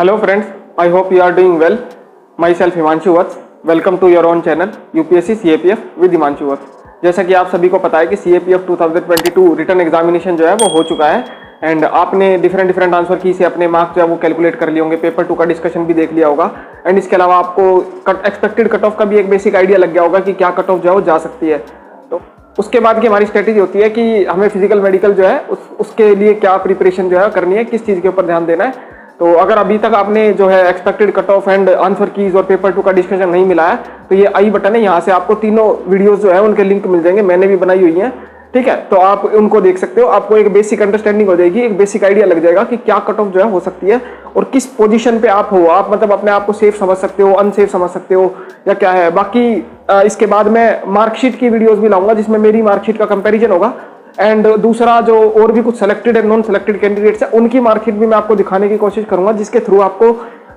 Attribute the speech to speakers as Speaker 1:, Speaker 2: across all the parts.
Speaker 1: Hello friends, I hope you are doing well. Myself Himanshu Vats. Welcome to your own channel UPSC CAPF with Himanshu Vats. जैसा कि आप सभी को पता है कि CAPF 2022 रिटर्न एग्जामिनेशन जो है वो हो चुका है एंड आपने डिफरेंट आंसर की से अपने मार्क्स जो है वो कैलकुलेट कर लिए होंगे, पेपर 2 का डिस्कशन भी देख लिया होगा एंड इसके अलावा आपको एक्सपेक्टेड कट ऑफ का भी एक बेसिक आइडिया लग गया होगा कि क्या कट ऑफ जो है वो जा सकती है। तो उसके बाद की हमारी स्ट्रेटेजी होती है कि हमें फिजिकल मेडिकल जो है उसके लिए क्या प्रिपरेशन जो है करनी है, किस चीज़ के ऊपर ध्यान देना है। तो अगर अभी तक आपने जो है expected cut off and answer keys और पेपर 2 का डिस्कशन नहीं मिला है तो ये आई बटन है, यहाँ से आपको तीनों वीडियोस जो है उनके लिंक मिल जाएंगे, मैंने भी बनाई हुई हैं, ठीक है। तो आप उनको देख सकते हो, आपको एक बेसिक अंडरस्टैंडिंग हो जाएगी, एक बेसिक आइडिया लग जाएगा कि क्या कट ऑफ जो है हो सकती है और किस पोजीशन पे आप हो, आप मतलब अपने आप को सेफ समझ सकते हो, अनसेफ समझ सकते हो या क्या है। बाकी इसके बाद मैं मार्कशीट की वीडियोस भी लाऊंगा जिसमें मेरी मार्कशीट का कंपेरिजन होगा एंड दूसरा जो और भी कुछ selected and non selected candidates हैं उनकी मार्कशीट भी मैं आपको दिखाने की कोशिश करूंगा, जिसके थ्रू आपको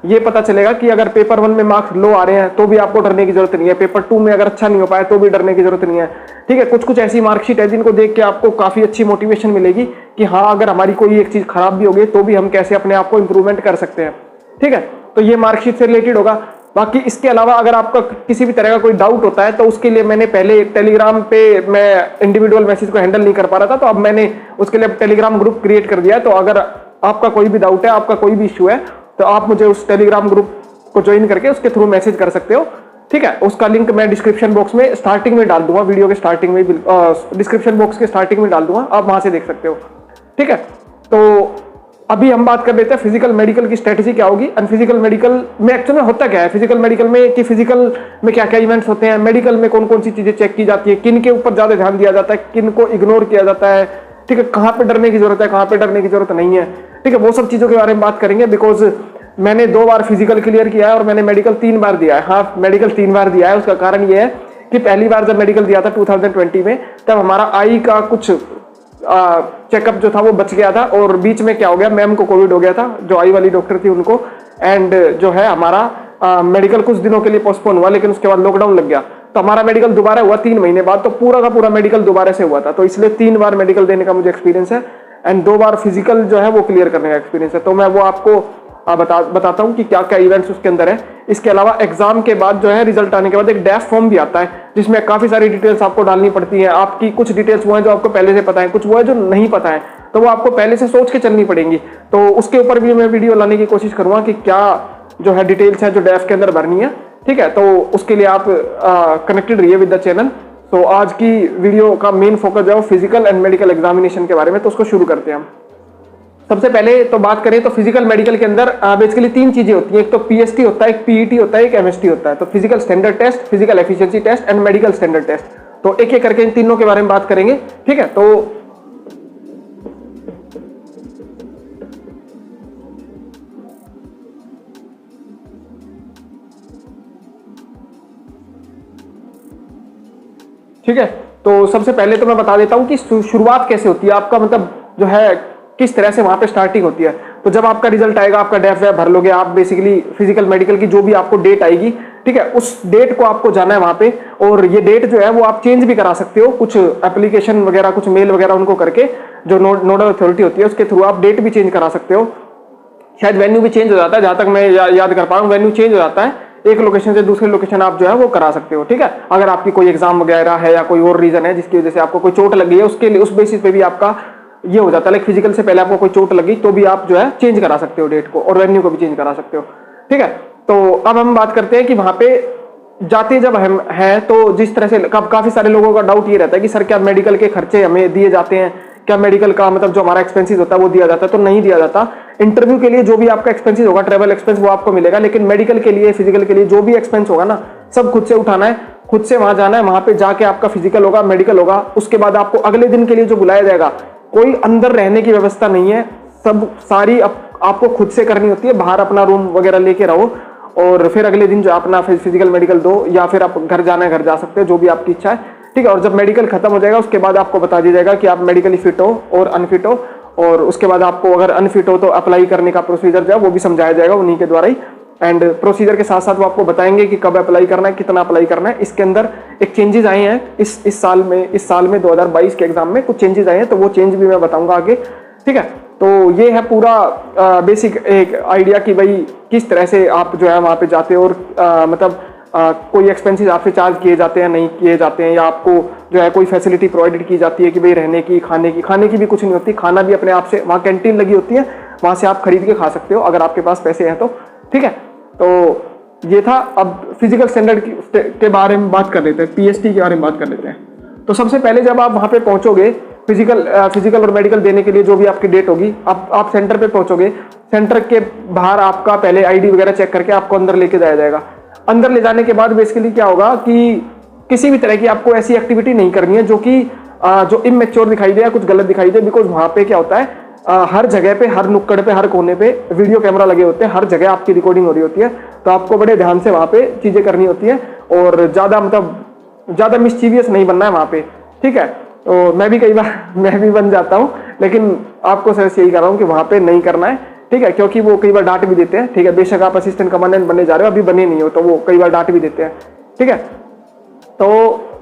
Speaker 1: ये पता चलेगा कि अगर पेपर 1 में मार्क्स लो आ रहे हैं तो भी आपको डरने की जरूरत नहीं है, पेपर 2 में अगर अच्छा नहीं हो पाया तो भी डरने की जरूरत नहीं है, ठीक है। कुछ ऐसी मार्कशीट है जिनको देख के आपको काफी अच्छी मोटिवेशन मिलेगी कि हाँ अगर हमारी कोई एक चीज खराब भी हो गई तो भी हम कैसे अपने आप को इंप्रूवमेंट कर सकते हैं, ठीक है। तो ये मार्कशीट से रिलेटेड होगा। बाकी इसके अलावा अगर आपका किसी भी तरह का कोई डाउट होता है तो उसके लिए मैंने पहले टेलीग्राम पे मैं इंडिविजुअल मैसेज को हैंडल नहीं कर पा रहा था, तो अब मैंने उसके लिए टेलीग्राम ग्रुप क्रिएट कर दिया है। तो अगर आपका कोई भी डाउट है, आपका कोई भी इशू है तो आप मुझे उस टेलीग्राम ग्रुप को ज्वाइन करके उसके थ्रू मैसेज कर सकते हो, ठीक है। उसका लिंक मैं डिस्क्रिप्शन बॉक्स में स्टार्टिंग में डाल दूंगा, वीडियो के स्टार्टिंग में, डिस्क्रिप्शन बॉक्स के स्टार्टिंग में डाल दूंगा, आप वहां से देख सकते हो, ठीक है। तो अभी हम बात कर लेते हैं फिजिकल मेडिकल की स्ट्रेटेजी क्या होगी एंड फिजिकल मेडिकल में एक्चुअली में होता क्या है, फिजिकल मेडिकल में कि फिजिकल में क्या क्या इवेंट्स होते हैं, मेडिकल में कौन कौन सी चीजें चेक की जाती है, किन के ऊपर ज्यादा ध्यान दिया जाता है, किन को इग्नोर किया जाता है, ठीक है, कहाँ पे डरने की जरूरत है, कहाँ पे डरने की जरूरत नहीं है, ठीक है। वो सब चीजों के बारे में बात करेंगे बिकॉज मैंने 2 बार फिजिकल क्लियर किया है और मैंने मेडिकल 3 बार दिया है। हाँ, मेडिकल 3 बार दिया है। उसका कारण ये है कि पहली बार जब मेडिकल दिया था 2020 में तब हमारा आई का कुछ चेकअप जो था वो बच गया था और बीच में क्या हो गया, मैम को कोविड हो गया था, जो आई वाली डॉक्टर थी उनको, एंड जो है हमारा मेडिकल कुछ दिनों के लिए पोस्टपोन हुआ, लेकिन उसके बाद लॉकडाउन लग गया तो हमारा मेडिकल दोबारा हुआ 3 महीने बाद, तो पूरा का पूरा मेडिकल दोबारा से हुआ था। तो इसलिए 3 बार मेडिकल देने का मुझे एक्सपीरियंस है एंड 2 बार फिजिकल जो है वो क्लियर करने का एक्सपीरियंस है। तो मैं वो आपको बताता हूँ कि क्या क्या इवेंट्स उसके अंदर है। इसके अलावा एग्जाम के बाद जो है रिजल्ट आने के बाद एक डैफ फॉर्म भी आता है जिसमें काफी सारी डिटेल्स आपको डालनी पड़ती है। आपकी कुछ डिटेल्स वो है जो आपको पहले से पता है, कुछ वो है जो नहीं पता है, तो वो आपको पहले से सोच के चलनी पड़ेंगी। तो उसके ऊपर भी मैं वीडियो लाने की कोशिश करूंगा कि क्या जो है डिटेल्स है जो डैफ के अंदर भरनी है, ठीक है। तो उसके लिए आप कनेक्टेड रहिए विद द चैनल। तो आज की वीडियो का मेन फोकस जो है फिजिकल एंड मेडिकल एग्जामिनेशन के बारे में, तो उसको शुरू करते हैं हम। सबसे पहले तो बात करें तो फिजिकल मेडिकल के अंदर बेसिकली 3 चीजें होती है, एक तो पीएसटी होता है, एक पीईटी होता है, एक एमएसटी होता है। तो physical standard test, physical efficiency test and medical standard test. तो एक एक करके इन तीनों के बारे में बात करेंगे, ठीक है। तो ठीक है, तो सबसे पहले तो मैं बता देता हूं कि शुरुआत कैसे होती है आपका, मतलब जो है किस तरह से वहां पे स्टार्टिंग होती है। तो जब आपका रिजल्ट आएगा, आपका डेफ वेफ भर लोगे आप, बेसिकली फिजिकल मेडिकल की जो भी आपको डेट आएगी, ठीक है, उस डेट को आपको जाना है वहां पे। और ये डेट जो है वो आप चेंज भी करा सकते हो, कुछ एप्लीकेशन वगैरह, कुछ मेल वगैरह उनको करके, जो नोडल अथॉरिटी होती है उसके थ्रू आप डेट भी चेंज करा सकते हो। शायद वेन्यू भी चेंज हो जाता है, जहां तक मैं याद कर पा रहा हूँ वेन्यू चेंज हो जाता है, एक लोकेशन से दूसरी लोकेशन आप जो है वो करा सकते हो, ठीक है। अगर आपकी कोई एग्जाम वगैरह है या कोई और रीजन है जिसकी वजह से आपको कोई चोट लगी है, उसके लिए उस बेसिस पे भी आपका ये हो जाता है, लाइक फिजिकल से पहले आपको कोई चोट लगी तो भी आप जो है चेंज करा सकते हो डेट को, और वेन्यू को भी चेंज करा सकते हो, ठीक है। तो अब हम बात करते हैं कि वहां पे जाते जब हम हैं तो जिस तरह से काफी सारे लोगों का डाउट ये रहता है कि सर क्या मेडिकल के खर्चे हमें दिए जाते हैं, क्या मेडिकल का मतलब जो हमारा एक्सपेंसिस होता है वो दिया जाता है? तो नहीं दिया जाता। इंटरव्यू के लिए जो भी आपका एक्सपेंसिस होगा, ट्रेवल एक्सपेंस, वो आपको मिलेगा, लेकिन मेडिकल के लिए, फिजिकल के लिए जो भी एक्सपेंस होगा ना, सब खुद से उठाना है, खुद से वहां जाना है, वहां पे जाके आपका फिजिकल होगा, मेडिकल होगा, उसके बाद आपको अगले दिन के लिए जो बुलाया जाएगा, कोई अंदर रहने की व्यवस्था नहीं है, सब सारी आपको खुद से करनी होती है, बाहर अपना रूम वगैरह लेके रहो और फिर अगले दिन जो अपना फिजिकल मेडिकल दो, या फिर आप घर जाना है घर जा सकते हो, जो भी आपकी इच्छा है, ठीक है। और जब मेडिकल खत्म हो जाएगा उसके बाद आपको बता दिया जाएगा कि आप मेडिकली फिट हो और अनफिट हो, और उसके बाद आपको अगर अनफिट हो तो अप्लाई करने का प्रोसीजर जो है वो भी समझाया जाएगा उन्हीं के द्वारा ही। एंड प्रोसीजर के साथ साथ वो आपको बताएंगे कि कब अप्लाई करना है, कितना अप्लाई करना है। इसके अंदर एक चेंजेस आए हैं इस साल में 2022 के एग्जाम में कुछ चेंजेस आए हैं, तो वो चेंज भी मैं बताऊंगा आगे, ठीक है। तो ये है पूरा बेसिक एक आइडिया कि भाई किस तरह से आप जो है वहाँ पे जाते हो और मतलब कोई एक्सपेंसेस आपसे चार्ज किए जाते हैं नहीं किए जाते हैं, या आपको जो है कोई फैसिलिटी प्रोवाइडेड की जाती है कि भाई रहने की खाने की भी कुछ नहीं होती, खाना भी अपने आप से, वहाँ कैंटीन लगी होती है, वहाँ से आप खरीद के खा सकते हो अगर आपके पास पैसे हैं तो। ठीक है, तो ये था। अब फिजिकल स्टैंडर्ड के बारे में बात कर लेते हैं, पीएसटी के बारे में बात कर लेते हैं। तो सबसे पहले जब आप वहाँ पे पहुँचोगे फिजिकल और मेडिकल देने के लिए, जो भी आपकी डेट होगी, आप सेंटर पे पहुँचोगे, सेंटर के बाहर आपका पहले आईडी वगैरह चेक करके आपको अंदर लेके जाया जाएगा। अंदर ले जाने के बाद बेसिकली क्या होगा कि किसी भी तरह की आपको ऐसी एक्टिविटी नहीं करनी है जो कि जो इमेच्योर दिखाई दे या कुछ गलत दिखाई दे, बिकॉज वहाँ पे क्या होता है हर जगह पे, हर नुक्कड़ पे, हर कोने पे वीडियो कैमरा लगे होते हैं, हर जगह आपकी रिकॉर्डिंग हो रही होती है, तो आपको बड़े ध्यान से वहाँ पे चीजें करनी होती है और ज़्यादा मिस्चीवियस नहीं बनना है वहाँ पे। ठीक है, तो मैं भी कई बार मैं भी बन जाता हूँ, लेकिन आपको सर यही कर रहा हूँ कि वहाँ पे नहीं करना है। ठीक है, क्योंकि वो कई बार डांट भी देते हैं। ठीक है, बेशक आप असिस्टेंट कमांडेंट बनने जा रहे हो, अभी बने नहीं हो, तो वो कई बार डांट भी देते हैं। ठीक है, तो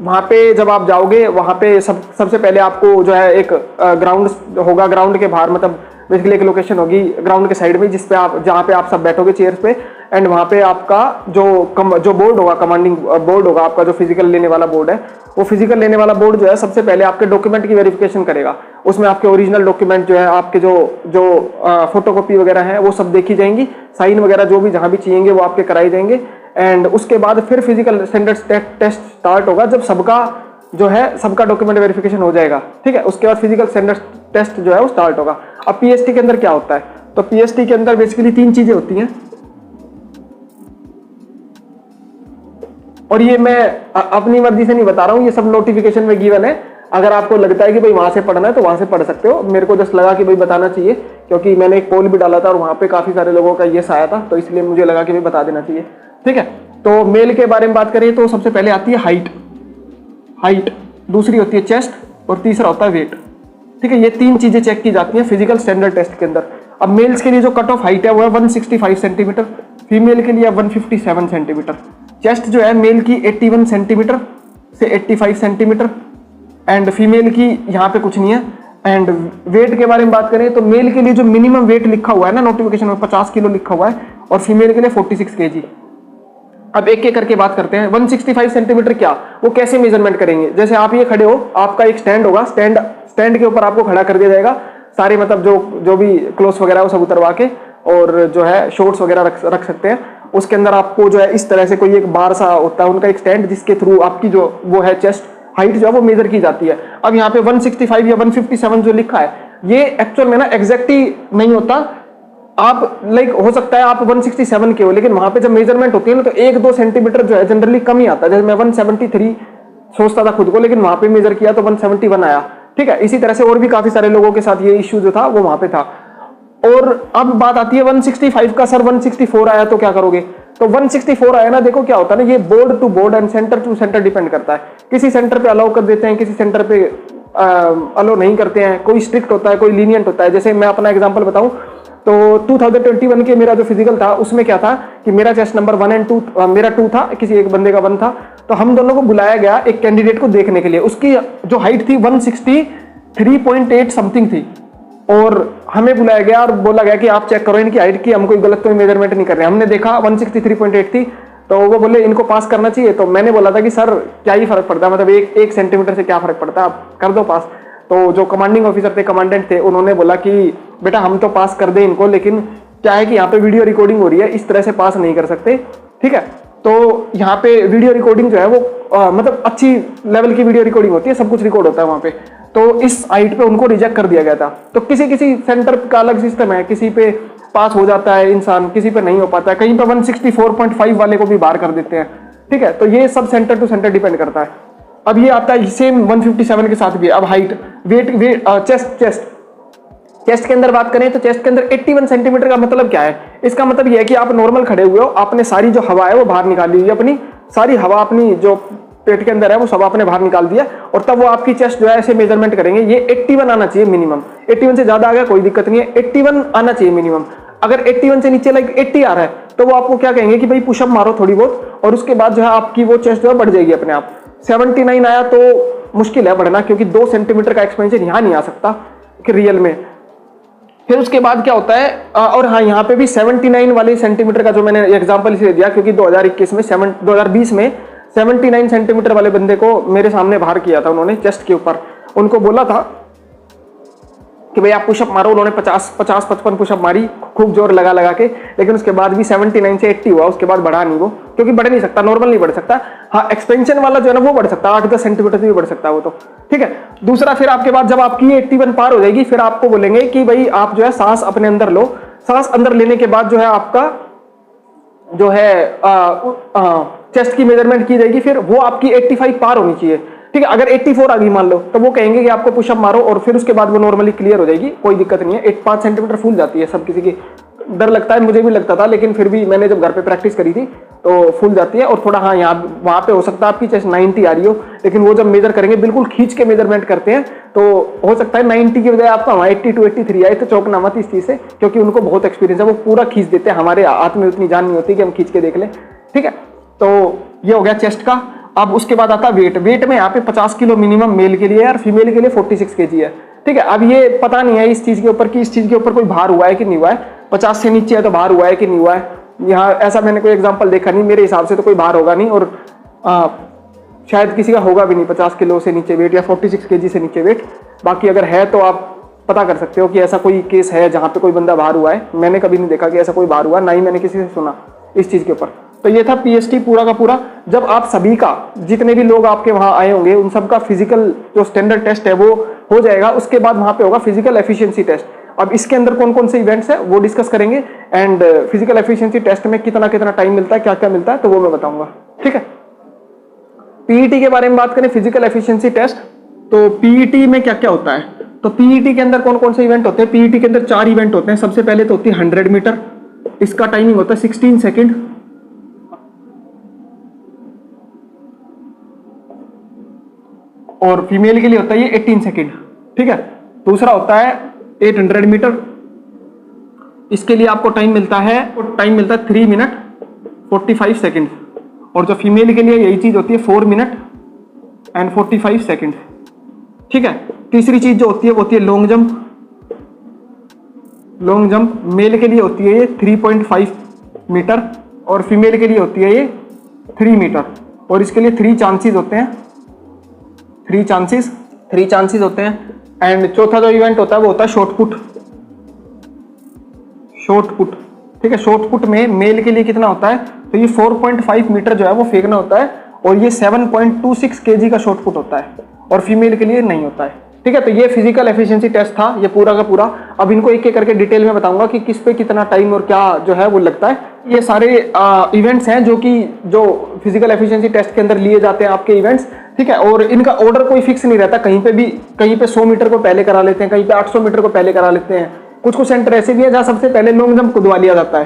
Speaker 1: वहाँ पे जब आप जाओगे, वहाँ पे सबसे पहले आपको जो है एक ग्राउंड होगा, ग्राउंड के बाहर मतलब बेसिकली एक लोकेशन होगी ग्राउंड के साइड में, जिसपे आप जहाँ पे आप सब बैठोगे चेयर्स पे, एंड वहाँ पे आपका जो बोर्ड होगा, कमांडिंग बोर्ड होगा आपका, जो फिजिकल लेने वाला बोर्ड है, वो फिजिकल लेने वाला बोर्ड जो है सबसे पहले आपके डॉक्यूमेंट की वेरिफिकेशन करेगा। उसमें आपके ओरिजिनल डॉक्यूमेंट जो है, आपके जो फोटोकॉपी वगैरह है वो सब देखी जाएंगी, साइन वगैरह जो भी जहाँ भी चाहिए वो आपके कराई जाएंगे। एंड उसके बाद फिर फिजिकल स्टैंडर्ड टेस्ट स्टार्ट होगा, जब सबका डॉक्यूमेंट वेरिफिकेशन हो जाएगा। ठीक है, उसके बाद फिजिकल स्टैंडर्ड टेस्ट जो है वो स्टार्ट होगा। अब पीएसटी के अंदर क्या होता है, तो पीएसटी के अंदर बेसिकली 3 चीजें होती हैं, और ये मैं अपनी मर्जी से नहीं बता रहा हूँ, ये सब नोटिफिकेशन में गिवन है। अगर आपको लगता है कि भाई वहां से पढ़ना है तो वहां से पढ़ सकते हो, मेरे को जस्ट लगा कि भाई बताना चाहिए, क्योंकि मैंने एक पोल भी डाला था और वहां पे काफी सारे लोगों का यस आया था, तो इसलिए मुझे लगा कि भाई बता देना चाहिए। ठीक है, तो मेल के बारे में बात करें तो सबसे पहले आती है हाइट, दूसरी होती है चेस्ट, और तीसरा होता है वेट। ठीक है, ये 3 चीजें चेक की जाती हैं फिजिकल स्टैंडर्ड टेस्ट के अंदर। अब मेल्स के लिए जो कट ऑफ हाइट है वो है 165 सेंटीमीटर, फीमेल के लिए 157 सेंटीमीटर। चेस्ट जो है मेल की 81 सेंटीमीटर से 85 सेंटीमीटर, एंड फीमेल की यहाँ पे कुछ नहीं है। एंड वेट के बारे में बात करें तो मेल के लिए जो मिनिमम वेट लिखा हुआ है ना नोटिफिकेशन में, 50 किलो लिखा हुआ है, और फीमेल के लिए 46 kg। अब एक एक करके बात करते हैं। 165 सेंटीमीटर क्या, वो कैसे मेजरमेंट करेंगे? जैसे आप ये खड़े हो, आपका एक स्टैंड होगा, स्टैंड के ऊपर आपको खड़ा कर दिया जाएगा, सारे मतलब जो भी क्लोथ्स वगैरह वो सब उतरवा के, और जो है शॉर्ट्स वगैरह रख सकते हैं। उसके अंदर आपको जो है इस तरह से कोई एक बार सा होता है उनका एक स्टैंड, जिसके थ्रू आपकी जो वो है चेस्ट हाइट जो है वो मेजर की जाती है। अब यहाँ पे 165 या 157 जो लिखा है, ये एक्चुअल में ना एग्जैक्टली नहीं होता। आप हो सकता है आप 167 के हो, लेकिन वहां पे जब मेजरमेंट होती है ना तो 1-2 सेंटीमीटर जो है जनरली कम ही आता है। जैसे मैं 173 सोचता था खुद को, लेकिन वहां पे मेजर किया तो 171 आया। ठीक है, इसी तरह से और भी काफी सारे लोगों के साथ ये इश्यू जो था वो वहां पे था। और अब बात आती है 165 का, सर 164 आया तो क्या करोगे? तो 164 आया ना, देखो क्या होता है ना, ये board to board and centre to centre depend करता है। किसी सेंटर पे अलाउ कर देते हैं, किसी सेंटर पे अलाउ नहीं करते हैं, कोई स्ट्रिक्ट होता है, कोई लीनियंट होता है। जैसे मैं अपना एग्जांपल बताऊं तो 2021 के मेरा जो फिजिकल था उसमें क्या था कि मेरा चेस्ट नंबर 1 और 2 मेरा 2 था, किसी एक बंदे का 1 था। तो हम दोनों को बुलाया गया एक कैंडिडेट को देखने के लिए। उसकी जो हाइट थी 163.8 समथिंग थी, और हमें बुलाया गया और बोला गया कि आप चेक करो इनकी हाइट की, हम कोई गलत कोई मेजरमेंट नहीं कर रहे। हमने देखा 163.8 थी, तो वो बोले इनको पास करना चाहिए। तो मैंने बोला था कि सर क्या ही फर्क पड़ता है, मतलब एक सेंटीमीटर से क्या फर्क पड़ता है, आप कर दो पास। तो जो कमांडिंग ऑफिसर थे, कमांडेंट थे, उन्होंने बोला कि बेटा हम तो पास कर दें इनको, लेकिन क्या है कि यहाँ पे वीडियो रिकॉर्डिंग हो रही है, इस तरह से पास नहीं कर सकते। ठीक है, तो यहाँ पे वीडियो रिकॉर्डिंग जो है वो मतलब अच्छी लेवल की वीडियो रिकॉर्डिंग होती है, सब कुछ रिकॉर्ड होता है वहाँ पे। तो इस हाइट पे उनको रिजेक्ट कर दिया गया था। तो किसी किसी सेंटर का अलग सिस्टम है, किसी पे पास हो जाता है इंसान, किसी पे नहीं हो पाता है, कहीं पे 164.5 वाले को भी बाहर कर देते हैं। ठीक है, तो ये sub centre to centre depend करता है। अब ये आता है सेम 157 के साथ भी। अब हाइट, वेट, चेस्ट के अंदर बात करें तो चेस्ट के अंदर 81 सेंटीमीटर का मतलब क्या है? इसका मतलब यह है कि आप नॉर्मल खड़े हुए हो, आपने सारी जो हवा है वो बाहर निकाली हुई है, अपनी सारी हवा अपनी जो पेट के अंदर है वो सब आपने बाहर निकाल दिया, और तब वो आपकी चेस्ट जो है ऐसे मेजरमेंट करेंगे। ये 81 आना चाहिए मिनिमम। 81 से ज्यादा आ गया कोई दिक्कत नहीं है, 81 आना चाहिए मिनिमम। अगर 81 से नीचे 80 आ रहा है तो वो आपको क्या कहेंगे कि भाई पुशअप मारो थोड़ी बहुत, और उसके बाद जो है आपकी वो चेस्ट जो है बढ़ जाएगी अपने आप। 79 आया तो मुश्किल है बढ़ना, क्योंकि 2 सेंटीमीटर का एक्सपेंशन यहाँ नहीं आ सकता कि रियल में। फिर उसके बाद क्या होता है और हाँ, यहाँ पे भी 79 वाले सेंटीमीटर का जो मैंने एग्जांपल इसलिए दिया क्योंकि 2020 में 79 सेंटीमीटर वाले बंदे को मेरे सामने भार किया था उन्होंने चेस्ट के ऊपर। उनको बोला था कि भाई आप पुशअप मारो, उन्होंने 50-55 पुशअप मारी खूब जोर लगा लगा के, लेकिन उसके बाद भी 79 से 80 हुआ, उसके बाद बढ़ा नहीं वो, क्योंकि बढ़ नहीं सकता, नॉर्मल नहीं बढ़ सकता। हाँ, एक्सपेंशन वाला जो है ना वो बढ़ सकता है, 8-10 सेंटीमीटर भी बढ़ सकता है वो तो, ठीक है। दूसरा, फिर आपके बाद जब आपकी 81 पार हो जाएगी, फिर आपको बोलेंगे कि भाई आप जो है सांस अपने अंदर लो। सांस अंदर लेने के बाद जो है आपका जो है चेस्ट की मेजरमेंट की जाएगी, फिर वो आपकी 85 पार होनी चाहिए, ठीक है। अगर 84 आ गई मान लो, तो वो कहेंगे कि आपको पुशअप मारो, और फिर उसके बाद वो नॉर्मली क्लियर हो जाएगी, कोई दिक्कत नहीं है। 5 सेंटीमीटर फूल जाती है, सब किसी की डर लगता है, मुझे भी लगता था, लेकिन फिर भी मैंने जब घर पे प्रैक्टिस करी थी तो फूल जाती है। और थोड़ा हाँ, यहाँ वहाँ पे हो सकता है आपकी चेस्ट 90 आ रही हो, लेकिन वो जब मेजर करेंगे बिल्कुल खींच के मेजरमेंट करते हैं, तो हो सकता है 90 की बजाय आपका वहाँ 82-83 आए, तो चौंकना मत इस चीज से, क्योंकि उनको बहुत एक्सपीरियंस है, वो पूरा खींच देते हैं। हमारे हाथ में उतनी जान नहीं होती कि हम खींच के देख लें, ठीक है। तो ये हो गया चेस्ट का। अब उसके बाद आता है वेट। वेट में यहाँ पे 50 किलो मिनिमम मेल के लिए है और फीमेल के लिए 46 kg है, ठीक है। अब ये पता नहीं है इस चीज के ऊपर कि इस चीज के ऊपर कोई भार हुआ है कि नहीं हुआ है, 50 से नीचे है तो भार हुआ है कि नहीं हुआ है। यहाँ ऐसा मैंने कोई एग्जांपल देखा नहीं, मेरे हिसाब से तो कोई भार होगा नहीं, और शायद किसी का होगा भी नहीं 50 किलो से नीचे वेट या 46 kg से नीचे वेट। बाकी अगर है तो आप पता कर सकते हो कि ऐसा कोई केस है जहाँ पे कोई बंदा भार हुआ है। मैंने कभी नहीं देखा कि ऐसा कोई भार हुआ, ना ही मैंने किसी से सुना इस चीज के ऊपर। तो ये था पीएसटी पूरा का पूरा। जब आप सभी का, जितने भी लोग आपके वहां आए होंगे, उन सबका फिजिकल जो स्टैंडर्ड टेस्ट है वो हो जाएगा, उसके बाद वहां पे होगा फिजिकल एफिशिएंसी टेस्ट। अब इसके अंदर कौन कौन से इवेंट्स है वो डिस्कस करेंगे, एंड फिजिकल एफिशिएंसी टेस्ट में कितना कितना टाइम मिलता है, क्या क्या मिलता है, तो वो मैं बताऊंगा, ठीक है। पीईटी के बारे में बात करें, फिजिकल एफिशिएंसी टेस्ट, तो पीईटी में क्या क्या होता है, तो पीईटी के अंदर कौन कौन से इवेंट होते हैं। पीईटी के अंदर 4 इवेंट होते हैं। सबसे पहले तो होती है 100 मीटर, इसका टाइमिंग होता है 16 सेकेंड, और फीमेल के लिए होता है ये 18 सेकेंड, ठीक है। दूसरा होता है 800 मीटर, इसके लिए आपको टाइम मिलता है 3 मिनट 45 सेकेंड, और जो फीमेल के लिए यही चीज होती है 4 मिनट एंड 45 सेकेंड, ठीक है। तीसरी चीज जो होती है वो होती है long jump. Long jump male के लिए होती है ये 3.5 मीटर, और फीमेल के लिए होती है ये 3 मीटर, और इसके लिए 3 चांसेस होते हैं, 3 चांसेस होते हैं। एंड चौथा जो इवेंट होता है वो होता है शॉर्ट पुट, ठीक है। शॉर्ट पुट में मेल के लिए कितना होता है, तो ये 4.5 मीटर जो है वो फेंकना होता है, और ये 7.26 kg का शॉर्ट पुट होता है, और फीमेल के लिए नहीं होता है, ठीक है। तो ये फिजिकल एफिशिएंसी टेस्ट था, ये पूरा का पूरा। अब इनको एक एक करके डिटेल में बताऊंगा कि किस पे कितना टाइम और क्या जो है वो लगता है। ये सारे इवेंट्स हैं जो फिजिकल एफिशिएंसी टेस्ट के अंदर लिए जाते हैं आपके इवेंट्स, ठीक है। और इनका ऑर्डर कोई फिक्स नहीं रहता, कहीं पे 100 मीटर को पहले करा लेते हैं, कहीं पे 800 मीटर को पहले करा लेते हैं। कुछ सेंटर ऐसे भी है जहाँ सबसे पहले लॉन्ग जंप कुदवा लिया जाता है,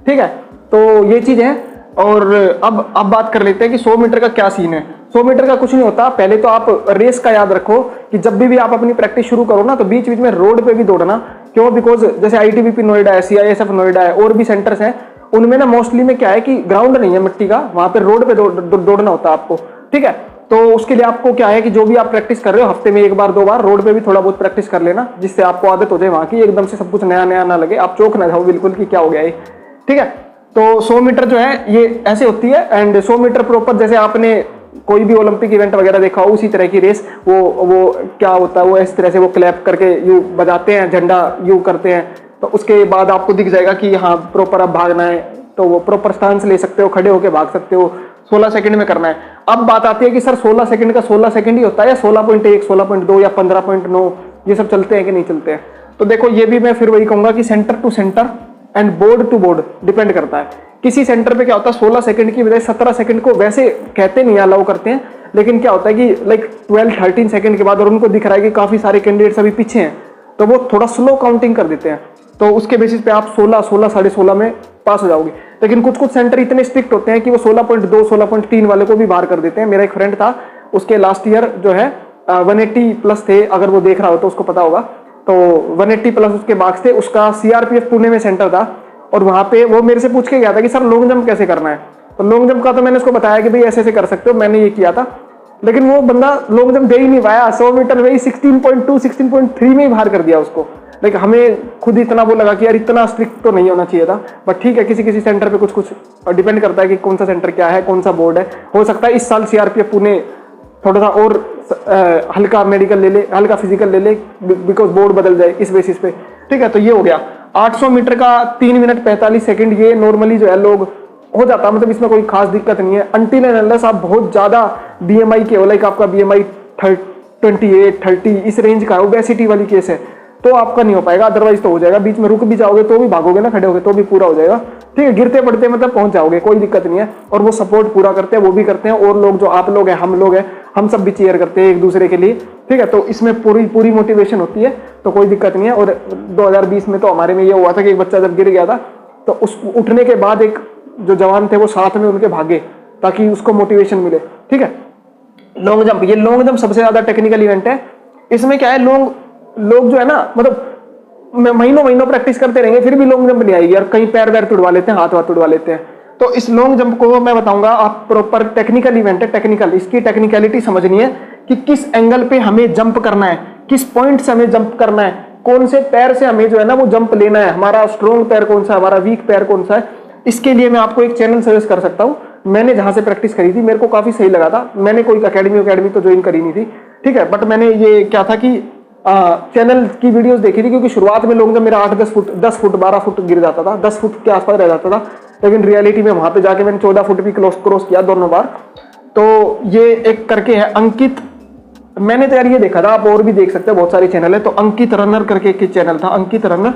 Speaker 1: ठीक है। तो ये चीज है। और अब बात कर लेते हैं कि 100 मीटर का क्या सीन है। 100 मीटर का कुछ नहीं होता। पहले तो आप रेस का याद रखो कि जब भी आप अपनी प्रैक्टिस शुरू करो ना, तो बीच बीच में रोड पे भी दौड़ना। क्यों? बिकॉज जैसे आईटीबीपी नोएडा है, सीआईएसएफ नोएडा है, और भी सेंटर्स हैं, उनमें ना मोस्टली में क्या है कि ग्राउंड नहीं है मिट्टी का, वहां पे रोड पे दौड़ना होता है आपको, ठीक है। तो उसके लिए आपको क्या है कि जो भी आप प्रैक्टिस कर रहे हो, हफ्ते में 1 बार 2 बार रोड पे भी थोड़ा बहुत प्रैक्टिस कर लेना, जिससे आपको आदत हो जाए वहां की। एकदम से सब कुछ नया नया ना लगे, आप चौंक ना जाओ बिल्कुल कि क्या हो गया ये, ठीक है। तो 100 मीटर जो है ये ऐसे होती है। एंड 100 मीटर प्रॉपर, जैसे आपने कोई भी ओलंपिक इवेंट वगैरह देखा हो, उसी तरह की रेस, वो क्या होता है, वो इस तरह से वो क्लैप करके यू बजाते हैं, झंडा यू करते हैं, तो उसके बाद आपको दिख जाएगा कि हाँ प्रॉपर अब भागना है, तो वो प्रॉपर स्टांस ले सकते हो, खड़े होके भाग सकते हो, 16 सेकंड में करना है। अब बात आती है कि सर 16 सेकंड का 16 सेकंड ही होता है, या 16.1, 16.2 या 15.9 ये सब चलते हैं कि नहीं चलते हैं? तो देखो, ये भी मैं फिर वही कहूंगा कि centre to centre and board to board depend करता है। किसी सेंटर पे क्या होता है, 16 सेकंड की बजाय 17 सेकंड को वैसे कहते नहीं, अलाउ करते हैं, लेकिन क्या होता है कि लाइक 12-13 सेकंड के बाद, और उनको दिख रहा है कि काफी सारे कैंडिडेट्स अभी पीछे हैं, तो वो थोड़ा स्लो काउंटिंग कर देते हैं, तो उसके बेसिस पे आप 16, 16.5 में पास हो जाओगे। लेकिन कुछ सेंटर इतने स्ट्रिक्ट होते हैं कि वो 16.2, 16.3 वाले को भी बाहर कर देते हैं। मेरा एक फ्रेंड था, उसके लास्ट ईयर जो है 180 प्लस थे, अगर वो देख रहा हो तो उसको पता होगा, तो 180 प्लस उसके मार्क्स थे। उसका सीआरपीएफ पुणे में सेंटर था, और वहां पे वो मेरे से पूछ के गया था कि सर लॉन्ग जंप कैसे करना है। तो लॉन्ग जंप का तो मैंने उसको बताया कि भाई ऐसे ऐसे कर सकते हो, मैंने ये किया था, लेकिन वो बंदा लॉन्ग जंप दे ही नहीं पाया। 100 मीटर वही 16.2, 16.3 में ही बाहर कर दिया उसको। लाइक हमें खुद इतना वो लगा कि यार इतना स्ट्रिक्ट तो नहीं होना चाहिए था, बट ठीक है, किसी किसी सेंटर पे कुछ कुछ डिपेंड करता है कि कौन सा सेंटर क्या है, कौन सा बोर्ड है। हो सकता है इस साल सीआरपीएफ पुणे थोड़ा सा और हल्का मेडिकल ले ले, हल्का फिजिकल ले ले, बिकॉज बोर्ड बदल जाए इस बेसिस पे। ठीक है, तो ये हो गया 800 मीटर का 3 मिनट 45 सेकंड, ये नॉर्मली जो है लोग हो जाता है, मतलब इसमें कोई खास दिक्कत नहीं है अनटिल एंड अनलेस आप बहुत ज्यादा बीएमआई के हो, लाइक आपका बीएमआई 28 30 इस रेंज का ओबेसिटी वाली केस है तो आपका नहीं हो पाएगा, अदरवाइज तो हो जाएगा। बीच में रुक भी जाओगे तो भी भागोगे ना, खड़े होगे तो भी पूरा हो जाएगा। ठीक है, गिरते पड़ते मतलब पहुंच जाओगे, कोई दिक्कत नहीं है। और वो सपोर्ट पूरा करते हैं, वो भी करते हैं, और लोग जो आप लोग हैं, हम लोग हैं, हम सब भी चीयर करते हैं एक दूसरे के लिए। ठीक है, तो इसमें पूरी मोटिवेशन होती है, तो कोई दिक्कत नहीं है। और 2020 में तो हमारे में ये हुआ था कि एक बच्चा जब गिर गया था तो उस उठने के बाद एक जो जवान थे वो साथ में उनके भागे ताकि उसको मोटिवेशन मिले। ठीक है, लॉन्ग जंप, ये लॉन्ग जंप सबसे ज्यादा टेक्निकल इवेंट है। इसमें क्या है, लोग जो है ना, मतलब महीनों प्रैक्टिस करते रहेंगे फिर भी लॉन्ग जंप नहीं आएगी, और कहीं पैर वैर तुड़वा लेते हैं, हाथ वाथ तुड़वा लेते हैं। तो इस लॉन्ग जंप को मैं बताऊंगा, आप प्रॉपर टेक्निकल इवेंट है, टेक्निकल, इसकी टेक्निकलिटी समझनी है कि किस एंगल पे हमें जंप करना है, किस पॉइंट से हमें जंप करना है, कौन से पैर से हमें जो है ना वो जंप लेना है, हमारा स्ट्रॉन्ग पैर कौन सा है, हमारा वीक पैर कौन सा है। इसके लिए मैं आपको एक चैनल सजेस्ट कर सकता हूं, मैंने जहां से प्रैक्टिस करी थी मेरे को काफी सही लगा था। मैंने कोई अकेडमी तो ज्वाइन करी नहीं थी, ठीक है, बट मैंने ये क्या था कि चैनल की वीडियोस देखी थी, क्योंकि शुरुआत में लोग जब मेरा 8-10 फुट 10 फुट 12 फुट गिर जाता था, 10 फुट के आसपास रह जाता था, लेकिन रियलिटी में वहां पे जाके मैंने 14 फुट भी क्रॉस किया दोनों बार। तो ये एक करके है अंकित, मैंने तो यार ये देखा था, आप और भी देख सकते हैं, बहुत सारे चैनल है। तो अंकित रनर करके एक चैनल था, अंकित रनर,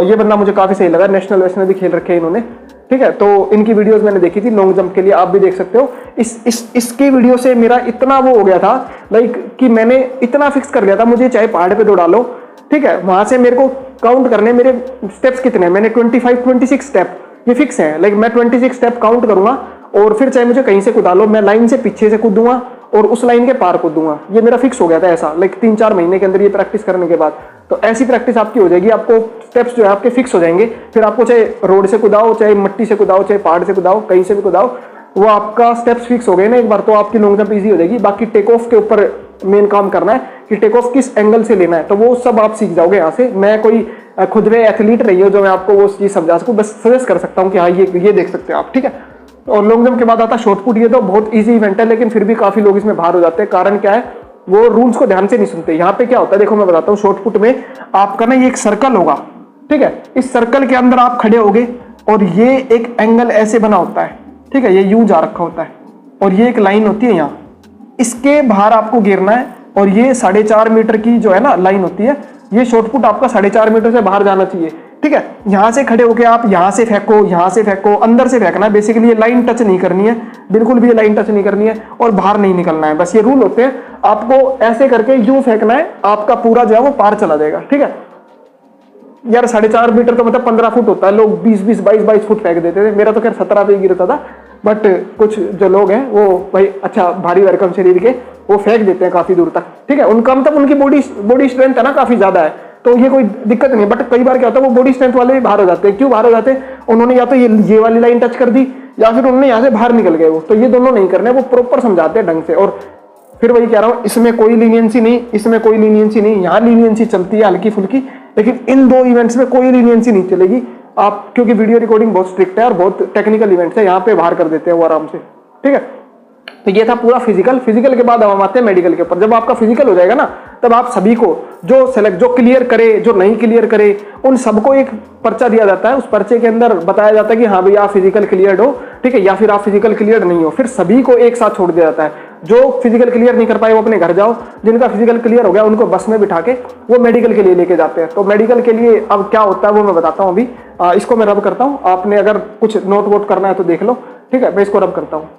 Speaker 1: ये बंदा मुझे काफी सही लगा, नेशनल वेशनल भी खेल रखे हैं इन्होंने। ठीक है, तो इनकी वीडियोस मैंने देखी थी लॉन्ग जंप के लिए, आप भी देख सकते हो। इसकी वीडियो से मेरा इतना वो हो गया था, लाइक कि मैंने इतना फिक्स कर लिया था, मुझे चाहे पहाड़ पे दौड़ा लो, ठीक है, वहां से मेरे को काउंट करने, मेरे स्टेप्स कितने हैं, मैंने 26 स्टेप ये फिक्स है, लाइक मैं 26 स्टेप काउंट करूंगा, और फिर चाहे मुझे कहीं से कूदा लो, मैं लाइन से पीछे से कूदूंगा और उस लाइन के पार कूदूंगा। ये मेरा फिक्स हो गया था ऐसा, लाइक 3-4 महीने के अंदर ये प्रैक्टिस करने के बाद। तो ऐसी प्रैक्टिस आपकी हो जाएगी, आपको स्टेप्स जो है आपके फिक्स हो जाएंगे। फिर आपको चाहे रोड से कुदाओ, चाहे मिट्टी से कुदाओ, चाहे पहाड़ से कुदाओ, कहीं से भी कुदाओ, वो आपका स्टेप्स फिक्स हो गए ना एक बार, तो आपकी लॉन्ग जंप इजी हो जाएगी। बाकी टेक ऑफ के ऊपर मेन काम करना है कि टेक ऑफ किस एंगल से लेना है, तो वो सब आप सीख जाओगे यहाँ से। मैं कोई खुद में एथलीट रही हूँ जो मैं आपको वो चीज समझा सकूँ, बस सजेस्ट कर सकता हूँ कि हाँ ये देख सकते हो आप। ठीक है, और लॉन्ग जंप के बाद आता है शॉर्ट पुट। ये तो बहुत इजी इवेंट है, लेकिन फिर भी काफी लोग इसमें बाहर हो जाते हैं। कारण क्या है, वो रूल्स को ध्यान से नहीं सुनते। यहाँ पे क्या होता है, देखो मैं बताता हूँ। शॉर्ट पुट में आपका ना ये एक सर्कल होगा, ठीक है, इस सर्कल के अंदर आप खड़े होगे और ये एक एंगल ऐसे बना होता है, ठीक है, ये यूं जा रखा होता है, और ये एक लाइन होती है यहाँ, इसके बाहर आपको गिरना है, और ये 4.5 मीटर की जो है ना लाइन होती है, ये शॉर्ट पुट आपका 4.5 मीटर से बाहर जाना चाहिए। ठीक है, यहां से खड़े होके आप यहां से फेंको, यहां से फेंको, अंदर से फेंकना है। बेसिकली ये लाइन टच नहीं करनी है, बिल्कुल भी ये लाइन टच नहीं करनी है, और बाहर नहीं निकलना है। बस ये रूल होते हैं। आपको ऐसे करके यूं फेंकना है, आपका पूरा जो है वो पार चला जाएगा। ठीक है यार, 4.5 मीटर तो मतलब 15 फुट होता है, लोग 20-20 22-22 फुट फेंक देते थे। मेरा तो खैर 17 पे ही गिरता था, बट कुछ जो लोग हैं वो भाई अच्छा भारी भरकम शरीर के, वो फेंक देते हैं काफी दूर तक। ठीक है, उनका मतलब उनकी बॉडी स्ट्रेंथ है ना काफी ज्यादा है, तो ये कोई दिक्कत नहीं है। बट कई बार क्या होता है, वो बॉडी स्ट्रेंथ वाले भी बाहर हो जाते हैं। क्यों बाहर हो जाते हैं, उन्होंने या तो ये वाली लाइन टच कर दी, या फिर उन्होंने यहाँ से बाहर निकल गए। वो तो ये दोनों नहीं करने, वो प्रॉपर समझाते हैं ढंग से। और फिर वही कह रहा हूँ, इसमें कोई लीनियंसी नहीं, इसमें कोई लीनियंसी नहीं। यहाँ लीनियंसी चलती है हल्की फुल्की, लेकिन इन दो इवेंट्स में कोई लीनियंसी नहीं चलेगी आप, क्योंकि वीडियो रिकॉर्डिंग बहुत स्ट्रिक्ट है और बहुत टेक्निकल इवेंट्स है, यहाँ पे बाहर कर देते हैं वो आराम से। ठीक है, तो ये था पूरा फिजिकल के बाद अब हम आते हैं मेडिकल के ऊपर। जब आपका फिजिकल हो जाएगा ना, तब आप सभी को जो क्लियर करे, जो नहीं क्लियर करे, उन सबको एक पर्चा दिया जाता है। उस पर्चे के अंदर बताया जाता है कि हाँ भाई आप फिजिकल क्लियर्ड हो, ठीक है, या फिर आप फिजिकल क्लियर नहीं हो। फिर सभी को एक साथ छोड़ दिया जाता है। जो फिजिकल क्लियर नहीं कर पाए वो अपने घर जाओ, जिनका फिजिकल क्लियर हो गया उनको बस में बिठा के वो मेडिकल के लिए लेके जाते हैं। तो मेडिकल के लिए अब क्या होता है वो मैं बताता हूँ अभी। इसको मैं रब करता हूँ, आपने अगर कुछ नोट वोट करना है तो देख लो। ठीक है, मैं इसको रब करता हूँ।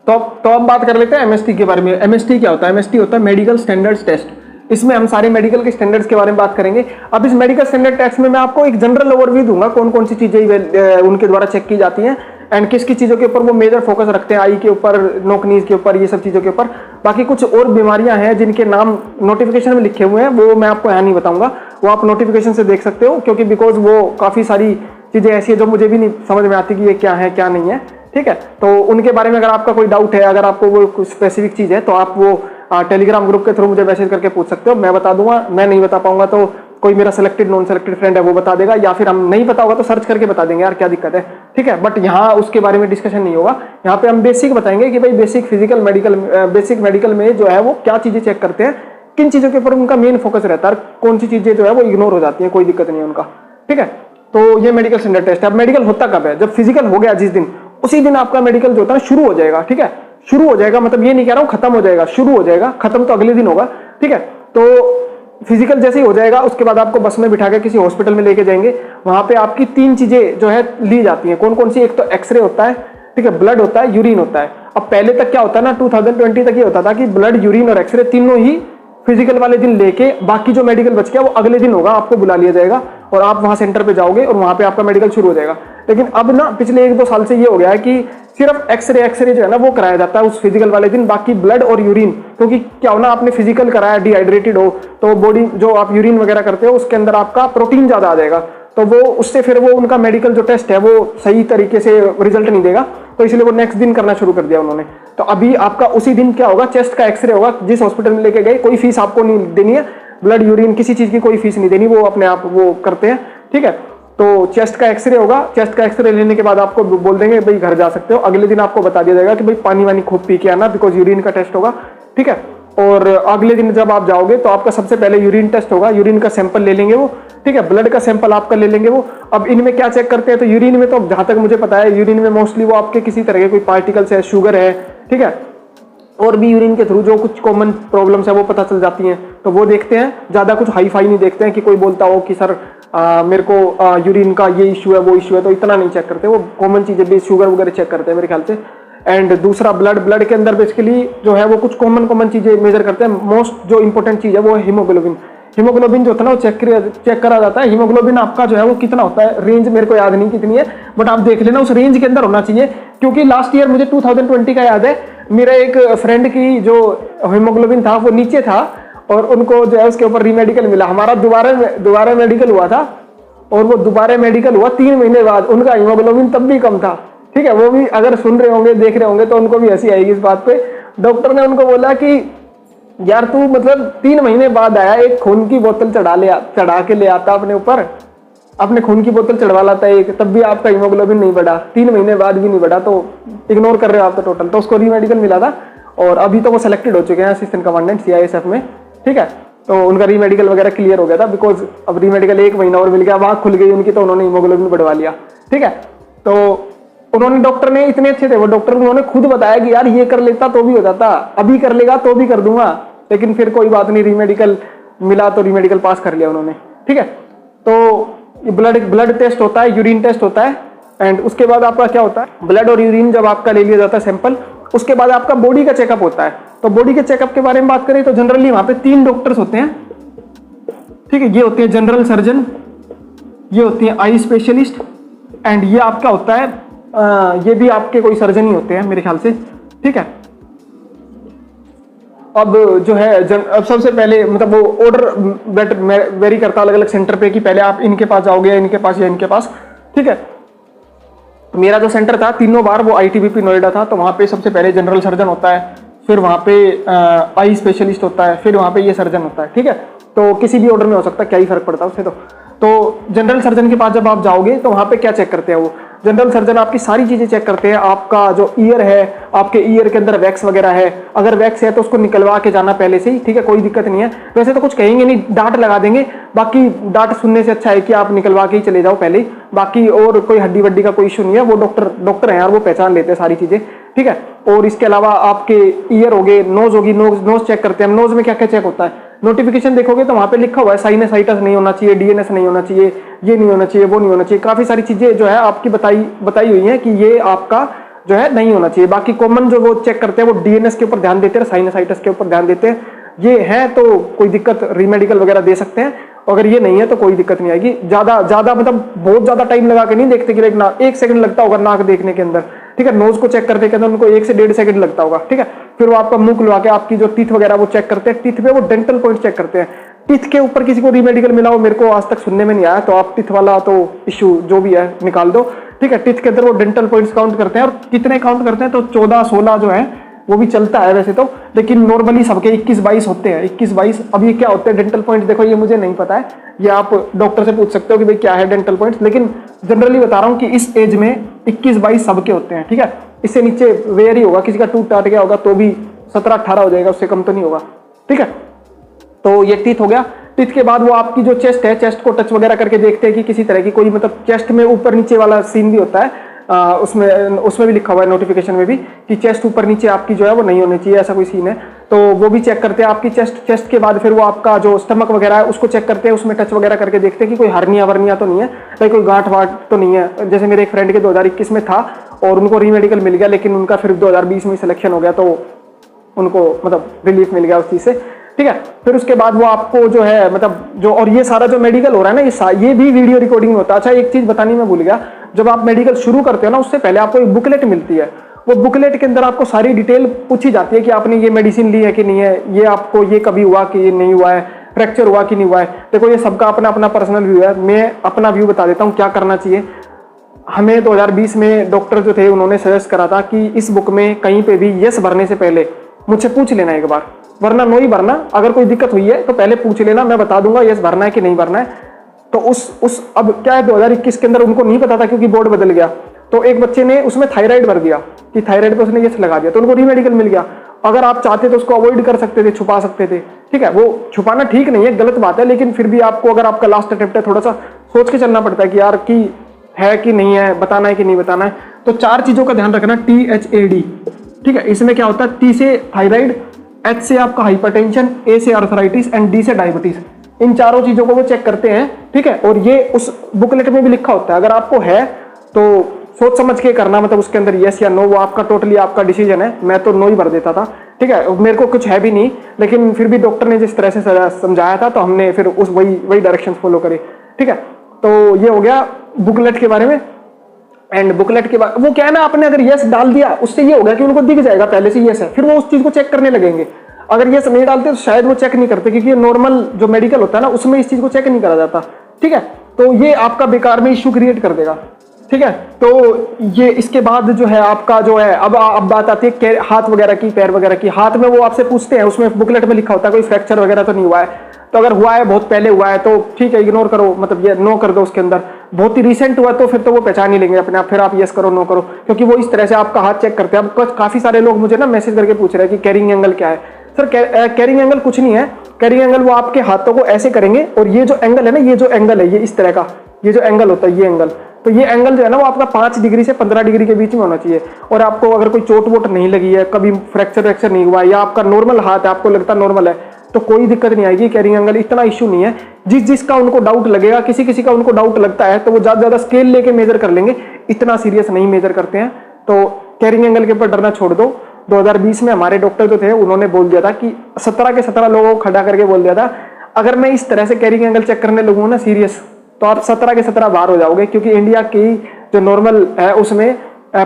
Speaker 1: तो अब बात कर लेते हैं एमएसटी के बारे में। एमएसटी क्या होता है? एमएसटी होता है मेडिकल स्टैंडर्ड्स टेस्ट। इसमें हम सारे मेडिकल के स्टैंडर्ड्स के बारे में बात करेंगे। अब इस मेडिकल स्टैंडर्ड टेस्ट में मैं आपको एक जनरल ओवरव्यू दूंगा, कौन कौन सी चीजें उनके द्वारा चेक की जाती हैं एंड किस किस चीजों के ऊपर वो मेजर फोकस रखते हैं, आई के ऊपर, नोकनीज के ऊपर, ये सब चीजों के ऊपर। बाकी कुछ और बीमारियां हैं जिनके नाम नोटिफिकेशन में लिखे हुए हैं, वो मैं आपको यहाँ नहीं बताऊंगा, वो आप नोटिफिकेशन से देख सकते हो, क्योंकि बिकॉज वो काफी सारी चीजें ऐसी है जो मुझे भी नहीं समझ में आती कि ये क्या है क्या नहीं है। ठीक है, तो उनके बारे में अगर आपका कोई डाउट है, अगर आपको वो कुछ स्पेसिफिक चीज है, तो आप वो टेलीग्राम ग्रुप के थ्रू मुझे मैसेज करके पूछ सकते हो, मैं बता दूंगा। मैं नहीं बता पाऊंगा तो कोई मेरा सिलेक्टेड नॉन सिलेक्टेड फ्रेंड है वो बता देगा, या फिर हम नहीं पता होगा तो सर्च करके बता देंगे यार क्या दिक्कत है, ठीक है। बट यहाँ उसके बारे में डिस्कशन नहीं होगा, यहाँ पे हम बेसिक बताएंगे कि भाई बेसिक मेडिकल में जो है वो क्या चीजें चेक करते हैं, किन चीजों के ऊपर उनका मेन फोकस रहता है, कौन सी चीजें जो है वो इग्नोर हो जाती है, कोई दिक्कत नहीं है उनका, ठीक है। तो ये मेडिकल स्टैंडर्ड टेस्ट है। अब मेडिकल होता कब है? जब फिजिकल हो गया जिस दिन, उसी दिन आपका मेडिकल जो होता है शुरू हो जाएगा, ठीक है। शुरू हो जाएगा मतलब ये नहीं कह रहा हूं खत्म हो जाएगा, शुरू हो जाएगा, खत्म तो अगले दिन होगा, ठीक है। तो फिजिकल जैसे ही हो जाएगा उसके बाद आपको बस में बिठा के किसी हॉस्पिटल में लेके जाएंगे, वहां पे आपकी 3 चीजें जो है ली जाती हैं। कौन कौन सी? एक तो एक्सरे होता है, ठीक है, ब्लड होता है, यूरिन होता है। अब पहले तक क्या होता है ना, 2020 तक ये होता था कि ब्लड, यूरिन और एक्सरे तीनों ही फिजिकल वाले दिन लेके, बाकी जो मेडिकल बच गया वो अगले दिन होगा, आपको बुला लिया जाएगा और आप वहां सेंटर पे जाओगे और वहां पे आपका मेडिकल शुरू हो जाएगा। लेकिन अब ना पिछले 1-2 साल से ये हो गया है कि सिर्फ एक्सरे जो है ना वो कराया जाता है उस फिजिकल वाले दिन, बाकी ब्लड और यूरिन, क्योंकि क्या हो ना, आपने फिजिकल कराया, डिहाइड्रेटेड हो तो बॉडी जो आप यूरिन वगैरह करते हो उसके अंदर आपका प्रोटीन ज्यादा आ जाएगा, तो वो उससे फिर वो उनका मेडिकल जो टेस्ट है वो सही तरीके से रिजल्ट नहीं देगा, तो इसलिए वो नेक्स्ट दिन करना शुरू कर दिया उन्होंने। तो अभी आपका उसी दिन क्या होगा, चेस्ट का एक्सरे होगा, जिस हॉस्पिटल में लेके गए, कोई फीस आपको नहीं देनी है, ब्लड यूरिन किसी चीज की कोई फीस नहीं देनी, वो अपने आप वो करते हैं, ठीक है। तो चेस्ट का एक्सरे होगा, चेस्ट का एक्सरे लेने के बाद आपको बोल देंगे भाई घर जा सकते हो। अगले दिन आपको बता दिया जाएगा कि भाई पानी वानी खूब पी के आना, बिकॉज यूरिन का टेस्ट होगा, ठीक है। और अगले दिन जब आप जाओगे तो आपका सबसे पहले यूरिन टेस्ट होगा, यूरिन का सैंपल ले लेंगे वो, ठीक है, ब्लड का सैंपल आपका ले लेंगे वो। अब इनमें क्या चेक करते हैं, तो यूरिन में तो जहां तक मुझे पता है यूरिन में मोस्टली वो आपके किसी तरह के कोई पार्टिकल्स है, शुगर है, ठीक है, और भी यूरिन के थ्रू जो कुछ कॉमन प्रॉब्लम्स है वो पता चल जाती हैं, तो वो देखते हैं। ज्यादा कुछ हाई फाई नहीं देखते हैं कि कोई बोलता हो कि सर मेरे को यूरिन का ये इश्यू है वो इश्यू है, तो इतना नहीं चेक करते, वो कॉमन चीजें भी शुगर वगैरह चेक करते हैं मेरे ख्याल से। एंड दूसरा ब्लड के अंदर बेसिकली जो है वो कुछ कॉमन चीजें मेजर करते हैं। मोस्ट जो इंपॉर्टेंट चीज है वो है हीमोग्लोबिन जो होता है ना वो चेक करा जाता है। हीमोग्लोबिन आपका जो है वो कितना होता है, रेंज मेरे को याद नहीं कितनी है, बट आप देख लेना उस रेंज के अंदर होना चाहिए, क्योंकि लास्ट ईयर मुझे 2020 का याद है, मेरा एक फ्रेंड की जो हीमोग्लोबिन था वो नीचे था और उनको जो है उसके ऊपर रीमेडिकल मिला। हमारा दोबारा मेडिकल हुआ था और वो दोबारा मेडिकल हुआ 3 महीने बाद, उनका हीमोग्लोबिन तब भी कम था, ठीक है। वो भी अगर सुन रहे होंगे, देख रहे होंगे तो उनको भी हंसी आएगी इस बात पे। डॉक्टर ने उनको बोला कि यार तू मतलब 3 महीने बाद आया, एक खून की बोतल चढ़ा के ले आता अपने ऊपर, अपने खून की बोतल चढ़वा लाता है एक, तब भी आपका हीमोग्लोबिन नहीं बढ़ा, 3 महीने बाद भी नहीं बढ़ा, तो इग्नोर कर रहे हो आप तो टोटल। तो उसको रीमेडिकल मिला था और अभी तो वो सिलेक्टेड हो चुके हैं असिस्टेंट कमांडेंट CISF में, ठीक है। तो उनका रीमेडिकल वगैरह क्लियर हो गया था, बिकॉज अब रीमेडिकल 1 महीना और मिल गया, वहां खुल गई उनकी, तो उन्होंने हीमोग्लोबिन बढ़वा लिया, ठीक है। तो उन्होंने, डॉक्टर ने इतने अच्छे थे वो डॉक्टर, उन्होंने खुद बताया कि यार ये कर लेता तो भी हो जाता, अभी कर लेगा तो भी कर दूंगा, लेकिन फिर कोई बात नहीं, रीमेडिकल मिला तो रीमेडिकल पास कर लिया उन्होंने, ठीक है। तो ब्लड टेस्ट होता है, यूरिन टेस्ट होता है, एंड उसके बाद आपका क्या होता है, ब्लड और यूरिन जब आपका ले लिया जाता है सैंपल, उसके बाद आपका बॉडी का चेकअप होता है। तो बॉडी के चेकअप के बारे में बात करें तो जनरली वहां पे 3 डॉक्टर्स होते हैं, ठीक है। ये होते हैं जनरल सर्जन, ये होती है आई स्पेशलिस्ट, एंड ये आपका होता है ये भी आपके कोई सर्जन ही होते हैं मेरे ख्याल से, ठीक है। अब जो है अब सबसे पहले मतलब वो ऑर्डर वेरी करता अलग अलग सेंटर पे कि पहले आप इनके पास जाओगे, इनके पास या इनके पास, ठीक है। मेरा जो सेंटर था तीनों बार वो ITBP नोएडा था, तो वहां पे सबसे पहले जनरल सर्जन होता है, फिर वहां पे आई स्पेशलिस्ट होता है, फिर वहां पे ये सर्जन होता है, ठीक है। तो किसी भी ऑर्डर में हो सकता है, क्या ही फर्क पड़ता है उससे। तो जनरल सर्जन के पास जब आप जाओगे तो वहां पे क्या चेक करते हैं वो जनरल सर्जन, आपकी सारी चीजें चेक करते हैं। आपका जो ईयर है, आपके ईयर के अंदर वैक्स वगैरह है, अगर वैक्स है तो उसको निकलवा के जाना पहले से ही, ठीक है, कोई दिक्कत नहीं है। वैसे तो कुछ कहेंगे नहीं, डांट लगा देंगे, बाकी डांट सुनने से अच्छा है कि आप निकलवा के ही चले जाओ पहले ही, बाकी और कोई हड्डी वड्डी का कोई इशू नहीं है, वो डॉक्टर है यार, वो पहचान लेते हैं सारी चीजें, ठीक है। और इसके अलावा आपके ईयर हो गए, नोज होगी, नोज चेक करते हैं। नोज में क्या क्या चेक होता है, नोटिफिकेशन देखोगे तो वहां पे लिखा हुआ है साइनसाइटिस नहीं होना चाहिए, DNS नहीं होना चाहिए, ये नहीं होना चाहिए, वो नहीं होना चाहिए, काफी सारी चीजें जो है आपकी बताई हुई है कि ये आपका जो है नहीं होना चाहिए। बाकी कॉमन जो वो चेक करते हैं वो DNS के ऊपर ध्यान देते हैं, साइनसाइटिस के ऊपर ध्यान देते हैं। ये है तो कोई दिक्कत, रीमेडिकल वगैरह दे सकते हैं, अगर ये नहीं है तो कोई दिक्कत नहीं आएगी। ज्यादा मतलब बहुत ज्यादा टाइम लगा के नहीं देखते कि ना 1 सेकंड लगता होगा नाक देखने के अंदर, ठीक है। नोज को चेक करते के अंदर उनको 1 से 1.5 सेकंड लगता होगा, ठीक है। फिर वो आपका मुंह खुलवा के आपकी जो टीथ वगैरह वो चेक करते हैं, टीथ पे वो डेंटल पॉइंट चेक करते हैं। टीथ के ऊपर किसी को रीमेडिकल मिला हो, मेरे को आज तक सुनने में नहीं आया, तो आप टीथ वाला तो इश्यू जो भी है निकाल दो, ठीक है। टीथ के अंदर वो डेंटल पॉइंट्स काउंट करते हैं, और कितने काउंट करते हैं तो 14-16 जो है वो भी चलता है वैसे तो, लेकिन नॉर्मली सबके 21-22 होते हैं, 21-22। अब ये क्या होते हैं डेंटल पॉइंट, देखो ये मुझे नहीं पता है, ये आप डॉक्टर से पूछ सकते हो कि भाई क्या है डेंटल पॉइंट्स, लेकिन जनरली बता रहा हूँ कि इस एज में 21-22 सबके होते हैं, ठीक है। इससे नीचे वेयर ही होगा, किसी का टूट टाट गया होगा तो भी 17-18 हो जाएगा, उससे कम तो नहीं होगा, ठीक है। तो ये टीथ हो गया। टीथ के बाद वो आपकी जो चेस्ट है, चेस्ट को टच वगैरह करके देखते हैं कि किसी तरह की कोई, मतलब चेस्ट में ऊपर नीचे वाला सीन भी होता है, उसमें भी लिखा हुआ है नोटिफिकेशन में भी कि चेस्ट ऊपर नीचे आपकी जो है वो नहीं होनी चाहिए, ऐसा कोई सीन है तो वो भी चेक करते हैं आपकी चेस्ट के बाद फिर वो आपका जो स्टमक वगैरह है उसको चेक करते हैं, उसमें टच वगैरह करके देखते हैं कि कोई हर्निया वर्निया तो नहीं है, भाई कोई गांठ वाट तो नहीं है। जैसे मेरे एक फ्रेंड के 2021 में था और उनको रीमेडिकल मिल गया, लेकिन उनका फिर 2020 में सिलेक्शन हो गया, तो उनको मतलब रिलीफ मिल गया उस चीज से, ठीक है। फिर उसके बाद वो आपको जो है मतलब जो, और ये सारा जो मेडिकल हो रहा है ना, ये भी वीडियो रिकॉर्डिंग में होता है। अच्छा एक चीज बतानी मैं भूल गया, जब आप मेडिकल शुरू करते हो ना उससे पहले आपको एक बुकलेट मिलती है, वो बुकलेट के अंदर आपको सारी डिटेल पूछी जाती है कि आपने ये मेडिसिन ली है कि नहीं है, ये आपको ये कभी हुआ कि ये नहीं हुआ है, फ्रैक्चर हुआ कि नहीं हुआ है। देखो ये सबका अपना अपना पर्सनल व्यू है, मैं अपना व्यू बता देता हूँ क्या करना चाहिए। हमें 2020 में डॉक्टर जो थे उन्होंने सजेस्ट करा था कि इस बुक में कहीं पे भी यस भरने से पहले मुझसे पूछ लेना एक बार, वरना नो ही भरना। अगर कोई दिक्कत हुई है तो पहले पूछ लेना, मैं बता दूंगा यस भरना है कि नहीं भरना है। तो उस अब क्या है 2021 के अंदर उनको नहीं पता था क्योंकि बोर्ड बदल गया, तो एक बच्चे ने उसमें थायराइड भर दिया कि थायराइड पे उसने यस लगा दिया, तो उनको रीमेडिकल मिल गया। अगर आप चाहते तो उसको अवॉइड कर सकते थे, छुपा सकते थे, ठीक है। वो छुपाना ठीक नहीं है, गलत बात है, लेकिन फिर भी आपको अगर आपका लास्ट अटेम्प्ट है थोड़ा सा सोच के चलना पड़ता है कि यार की है कि नहीं है, बताना है कि नहीं बताना है। तो 4 चीजों का ध्यान रखना, THAD, ठीक है। इसमें क्या होता है, T से थायराइड, H से आपका हाइपरटेंशन, A से आर्थराइटिस एंड D से डायबिटीज। इन चारों चीजों को वो चेक करते हैं, ठीक है। और ये उस बुकलेट में भी लिखा होता है, अगर आपको है तो सोच समझ के करना, मतलब उसके अंदर यस या नो, वो आपका टोटली आपका डिसीजन है। मैं तो नो ही भर देता था, ठीक है, मेरे को कुछ है भी नहीं, लेकिन फिर भी डॉक्टर ने जिस तरह से समझाया था तो हमने फिर उस वही डायरेक्शन फॉलो करे, ठीक है। तो ये हो गया बुकलेट के बारे में। एंड बुकलेट के बाद वो क्या है ना, आपने अगर यस डाल दिया उससे ये होगा कि उनको दिख जाएगा पहले से यस है, फिर वो उस चीज को चेक करने लगेंगे। अगर यस नहीं डालते तो शायद वो चेक नहीं करते, क्योंकि नॉर्मल जो मेडिकल होता है ना उसमें इस चीज को चेक नहीं करा जाता, ठीक है। तो ये आपका बेकार में इश्यू क्रिएट कर देगा, ठीक है। तो ये इसके बाद जो है आपका जो है अब बात आती है हाथ वगैरह की, पैर वगैरह की। हाथ में वो आपसे पूछते हैं, उसमें बुकलेट में लिखा होता है कोई फ्रैक्चर वगैरह तो नहीं हुआ है, तो अगर हुआ है बहुत पहले हुआ है तो ठीक है इग्नोर करो, मतलब ये नो कर दो उसके अंदर। बहुत ही रिसेंट हुआ तो फिर तो वो पहचान ही लेंगे अपने आप, फिर आप यस करो नो करो, क्योंकि वो इस तरह से आपका हाथ चेक करते हैं। अब काफी सारे लोग मुझे ना मैसेज करके पूछ रहे हैं कि कैरिंग एंगल क्या है। सर कैरिंग एंगल कुछ नहीं है, कैरिंग एंगल वो आपके हाथों को ऐसे करेंगे और ये जो एंगल है ना, ये जो एंगल है ये इस तरह का, ये जो एंगल होता है ये एंगल, तो ये एंगल जो है ना वो आपका 5 डिग्री से 15 डिग्री के बीच में होना चाहिए। और आपको अगर कोई चोट वोट नहीं लगी है, कभी फ्रैक्चर नहीं हुआ, या आपका नॉर्मल हाथ है, आपको लगता नॉर्मल है, तो कोई दिक्कत नहीं आएगी। कैरिंग एंगल इतना इश्यू नहीं है। जिसका उनको डाउट लगेगा, किसी का उनको डाउट लगता है तो वो ज्यादा स्केल लेके मेजर कर लेंगे, इतना सीरियस नहीं मेजर करते हैं। तो कैरिंग एंगल के ऊपर डरना छोड़ दो। 2020 में हमारे डॉक्टर जो थे उन्होंने बोल दिया था कि 17 के 17 लोगों को खड़ा करके बोल दिया था, अगर मैं इस तरह से कैरिंग एंगल चेक करने लगूँ ना सीरियस, तो आप 17 के 17 बाहर हो जाओगे, क्योंकि इंडिया की जो नॉर्मल है उसमें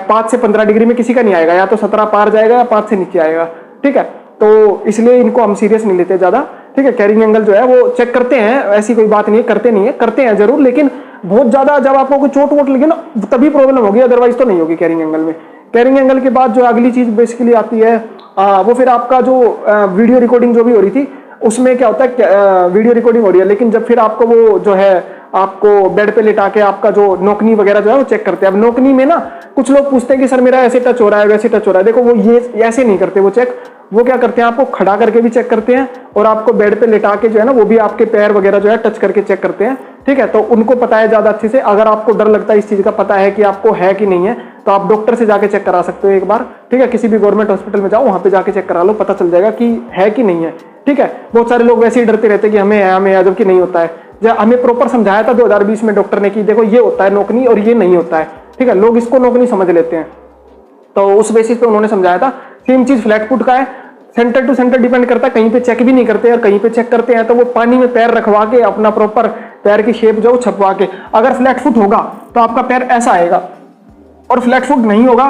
Speaker 1: 5 से 15 डिग्री में किसी का नहीं आएगा, या तो 17 पार जाएगा या 5 से नीचे आएगा, ठीक है। तो इसलिए इनको हम सीरियस नहीं लेते ज्यादा, ठीक है। कैरिंग एंगल जो है वो चेक करते हैं, ऐसी कोई बात नहीं है, करते हैं जरूर, लेकिन बहुत ज्यादा जब आपको कोई चोट वोट लगे ना तभी प्रॉब्लम होगी, अदरवाइज तो नहीं होगी कैरिंग एंगल में। कैरिंग एंगल के बाद जो अगली चीज बेसिकली आती है वो फिर आपका जो वीडियो रिकॉर्डिंग जो भी हो रही थी उसमें क्या होता है, वीडियो रिकॉर्डिंग हो रही है, लेकिन जब फिर आपको वो जो है आपको बेड पे लिटा के आपका जो नोकनी वगैरह जो है वो चेक करते हैं। अब नोकनी में ना कुछ लोग पूछते हैं कि सर मेरा ऐसे टच हो रहा है वैसे टच हो रहा है, देखो वो ये ऐसे नहीं करते वो चेक, वो क्या करते हैं आपको खड़ा करके भी चेक करते हैं और आपको बेड पे लिटा के जो है ना वो भी आपके पैर वगैरह जो है टच करके चेक करते हैं, ठीक है। तो उनको पता है ज्यादा अच्छे से। अगर आपको डर लगता है इस चीज का, पता है कि आपको है कि नहीं है, तो आप डॉक्टर से जाके चेक करा सकते हो एक बार, ठीक है। किसी भी गवर्नमेंट हॉस्पिटल में जाओ, वहां पे जाके चेक करा लो, पता चल जाएगा कि है कि नहीं है, ठीक है। बहुत सारे लोग वैसे ही डरते रहते कि हमें है जबकि नहीं होता है। जब हमें प्रॉपर समझाया था 2020 में डॉक्टर ने कि देखो ये होता है नोकनी और ये नहीं होता है, ठीक है। लोग इसको नोकनी समझ लेते हैं, तो उस बेसिस पे उन्होंने समझाया था। सेम चीज फ्लैट फुट का है, सेंटर टू सेंटर डिपेंड करता है, कहीं पे चेक भी नहीं करते और कहीं पे चेक करते हैं, तो वो पानी में पैर रखवा के अपना प्रॉपर पैर की शेप जो छपवा के, अगर फ्लैट फुट होगा तो आपका पैर ऐसा आएगा और फ्लैट फुट नहीं होगा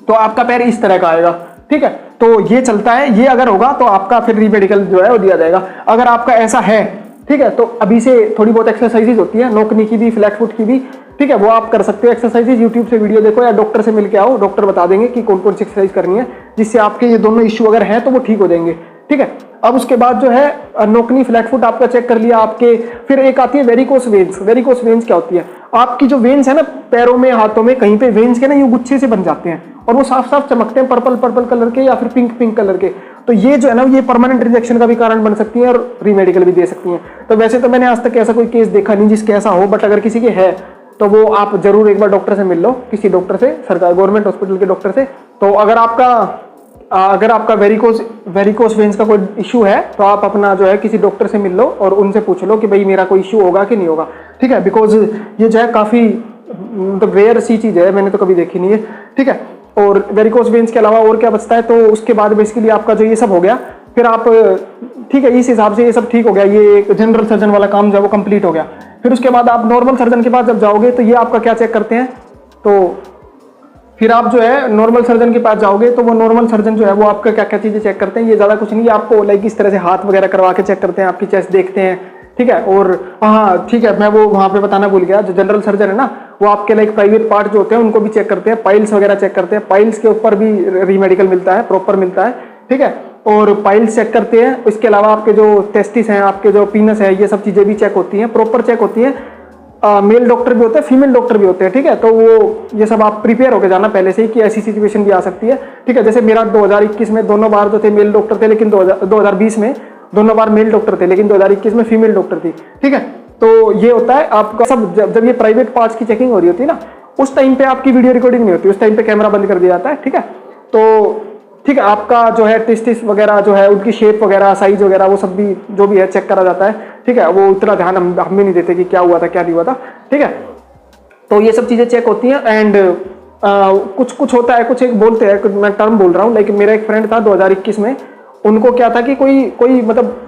Speaker 1: तो आपका पैर इस तरह का आएगा, ठीक है। तो ये चलता है, ये अगर होगा तो आपका फिर रीमेडिकल जो है वो दिया जाएगा। अगर आपका ऐसा है, ठीक है, तो अभी से थोड़ी बहुत एक्सरसाइजेज होती है नोकनी की भी, फ्लैट फुट की भी, ठीक है, वो आप कर सकते हो एक्सरसाइजेज। यूट्यूब से वीडियो देखो या डॉक्टर से मिलके आओ, डॉक्टर बता देंगे कि कौन कौन सी एक्सरसाइज करनी है, जिससे आपके ये दोनों इश्यू अगर हैं तो वो ठीक हो जाएंगे, ठीक है। अब उसके बाद जो है नोकनी फ्लैट फुट आपका चेक कर लिया आपके। फिर एक आती है वेरिकोस वेन्स। वेरिकोस वेन्स क्या होती है? आपकी जो वेन्स है ना पैरों में, हाथों में, कहीं पे वेन्स के ना ये गुच्छे से बन जाते हैं और वो साफ साफ चमकते हैं, पर्पल पर्पल कलर के या फिर पिंक पिंक कलर के। तो ये जो है ना ये परमानेंट रिजेक्शन का भी कारण बन सकती है और रीमेडिकल भी दे सकती हैं। तो वैसे तो मैंने आज तक ऐसा कोई केस देखा नहीं जिसके ऐसा हो, बट अगर किसी के है तो वो आप जरूर एक बार डॉक्टर से मिल लो, किसी डॉक्टर से, सरकार गवर्नमेंट हॉस्पिटल के डॉक्टर से। तो अगर आपका वेरिकोस वेन्स का कोई इशू है तो आप अपना जो है किसी डॉक्टर से मिल लो और उनसे पूछ लो कि भाई मेरा कोई इशू होगा कि नहीं होगा, ठीक है। बिकॉज ये जो है काफ़ी मतलब रेयर सी चीज़ है, मैंने तो कभी देखी नहीं है, ठीक है। और वेरिकोस वेन्स के अलावा और क्या बचता है? तो उसके बाद बेसिकली आपका जो ये सब हो गया, फिर आप ठीक है इस हिसाब से ये सब ठीक हो गया, ये जनरल सर्जन वाला काम जो है वो कंप्लीट हो गया। फिर उसके बाद आप नॉर्मल सर्जन के पास जब जाओगे तो ये आपका क्या चेक करते हैं? तो फिर आप जो है नॉर्मल सर्जन के पास जाओगे तो वो नॉर्मल सर्जन जो है वो आपका क्या क्या चीज़ें चेक करते हैं? ये ज़्यादा कुछ नहीं, आपको लाइक इस तरह से हाथ वगैरह करवा के चेक करते हैं, आपकी चेस्ट देखते हैं, ठीक है। और हाँ ठीक है, मैं वो वहाँ पे बताना भूल गया, जो जनरल सर्जन है ना वो आपके लाइक प्राइवेट पार्ट जो होते हैं उनको भी चेक करते हैं, पाइल्स वगैरह चेक करते हैं। पाइल्स के ऊपर भी रीमेडिकल मिलता है, प्रॉपर मिलता है, ठीक है। और पाइल्स चेक करते हैं। इसके अलावा आपके जो टेस्टिस हैं, आपके जो पीनस है, ये सब चीज़ें भी चेक होती हैं, प्रॉपर चेक होती हैं। मेल डॉक्टर भी होते हैं, फीमेल डॉक्टर भी होते हैं, ठीक है। तो वो ये सब आप प्रिपेयर होकर जाना पहले से ही कि ऐसी सिचुएशन भी आ सकती है, ठीक है। जैसे मेरा 2021 में दोनों बार जो थे मेल डॉक्टर थे, लेकिन 2020 में दोनों बार मेल डॉक्टर थे, लेकिन 2021 में फीमेल डॉक्टर थी, ठीक है। तो ये होता है आपका सब। जब ये प्राइवेट पार्ट्स की चेकिंग हो रही होती है ना, उस टाइम पे आपकी वीडियो रिकॉर्डिंग नहीं होती, उस टाइम पे कैमरा बंद कर दिया जाता है, ठीक है। तो ठीक है, आपका जो है टेस्टिस वगैरह जो है उनकी शेप वगैरह, साइज वगैरह, वो सब भी जो भी है चेक करा जाता है, ठीक है। वो इतना ध्यान हम में नहीं देते कि क्या हुआ था क्या नहीं हुआ था, ठीक है। तो ये सब चीज़ें चेक होती हैं। एंड कुछ होता है, कुछ एक बोलते हैं, मैं टर्म बोल रहा हूँ, लाइक मेरा एक फ्रेंड था 2021 में, उनको क्या था कि कोई मतलब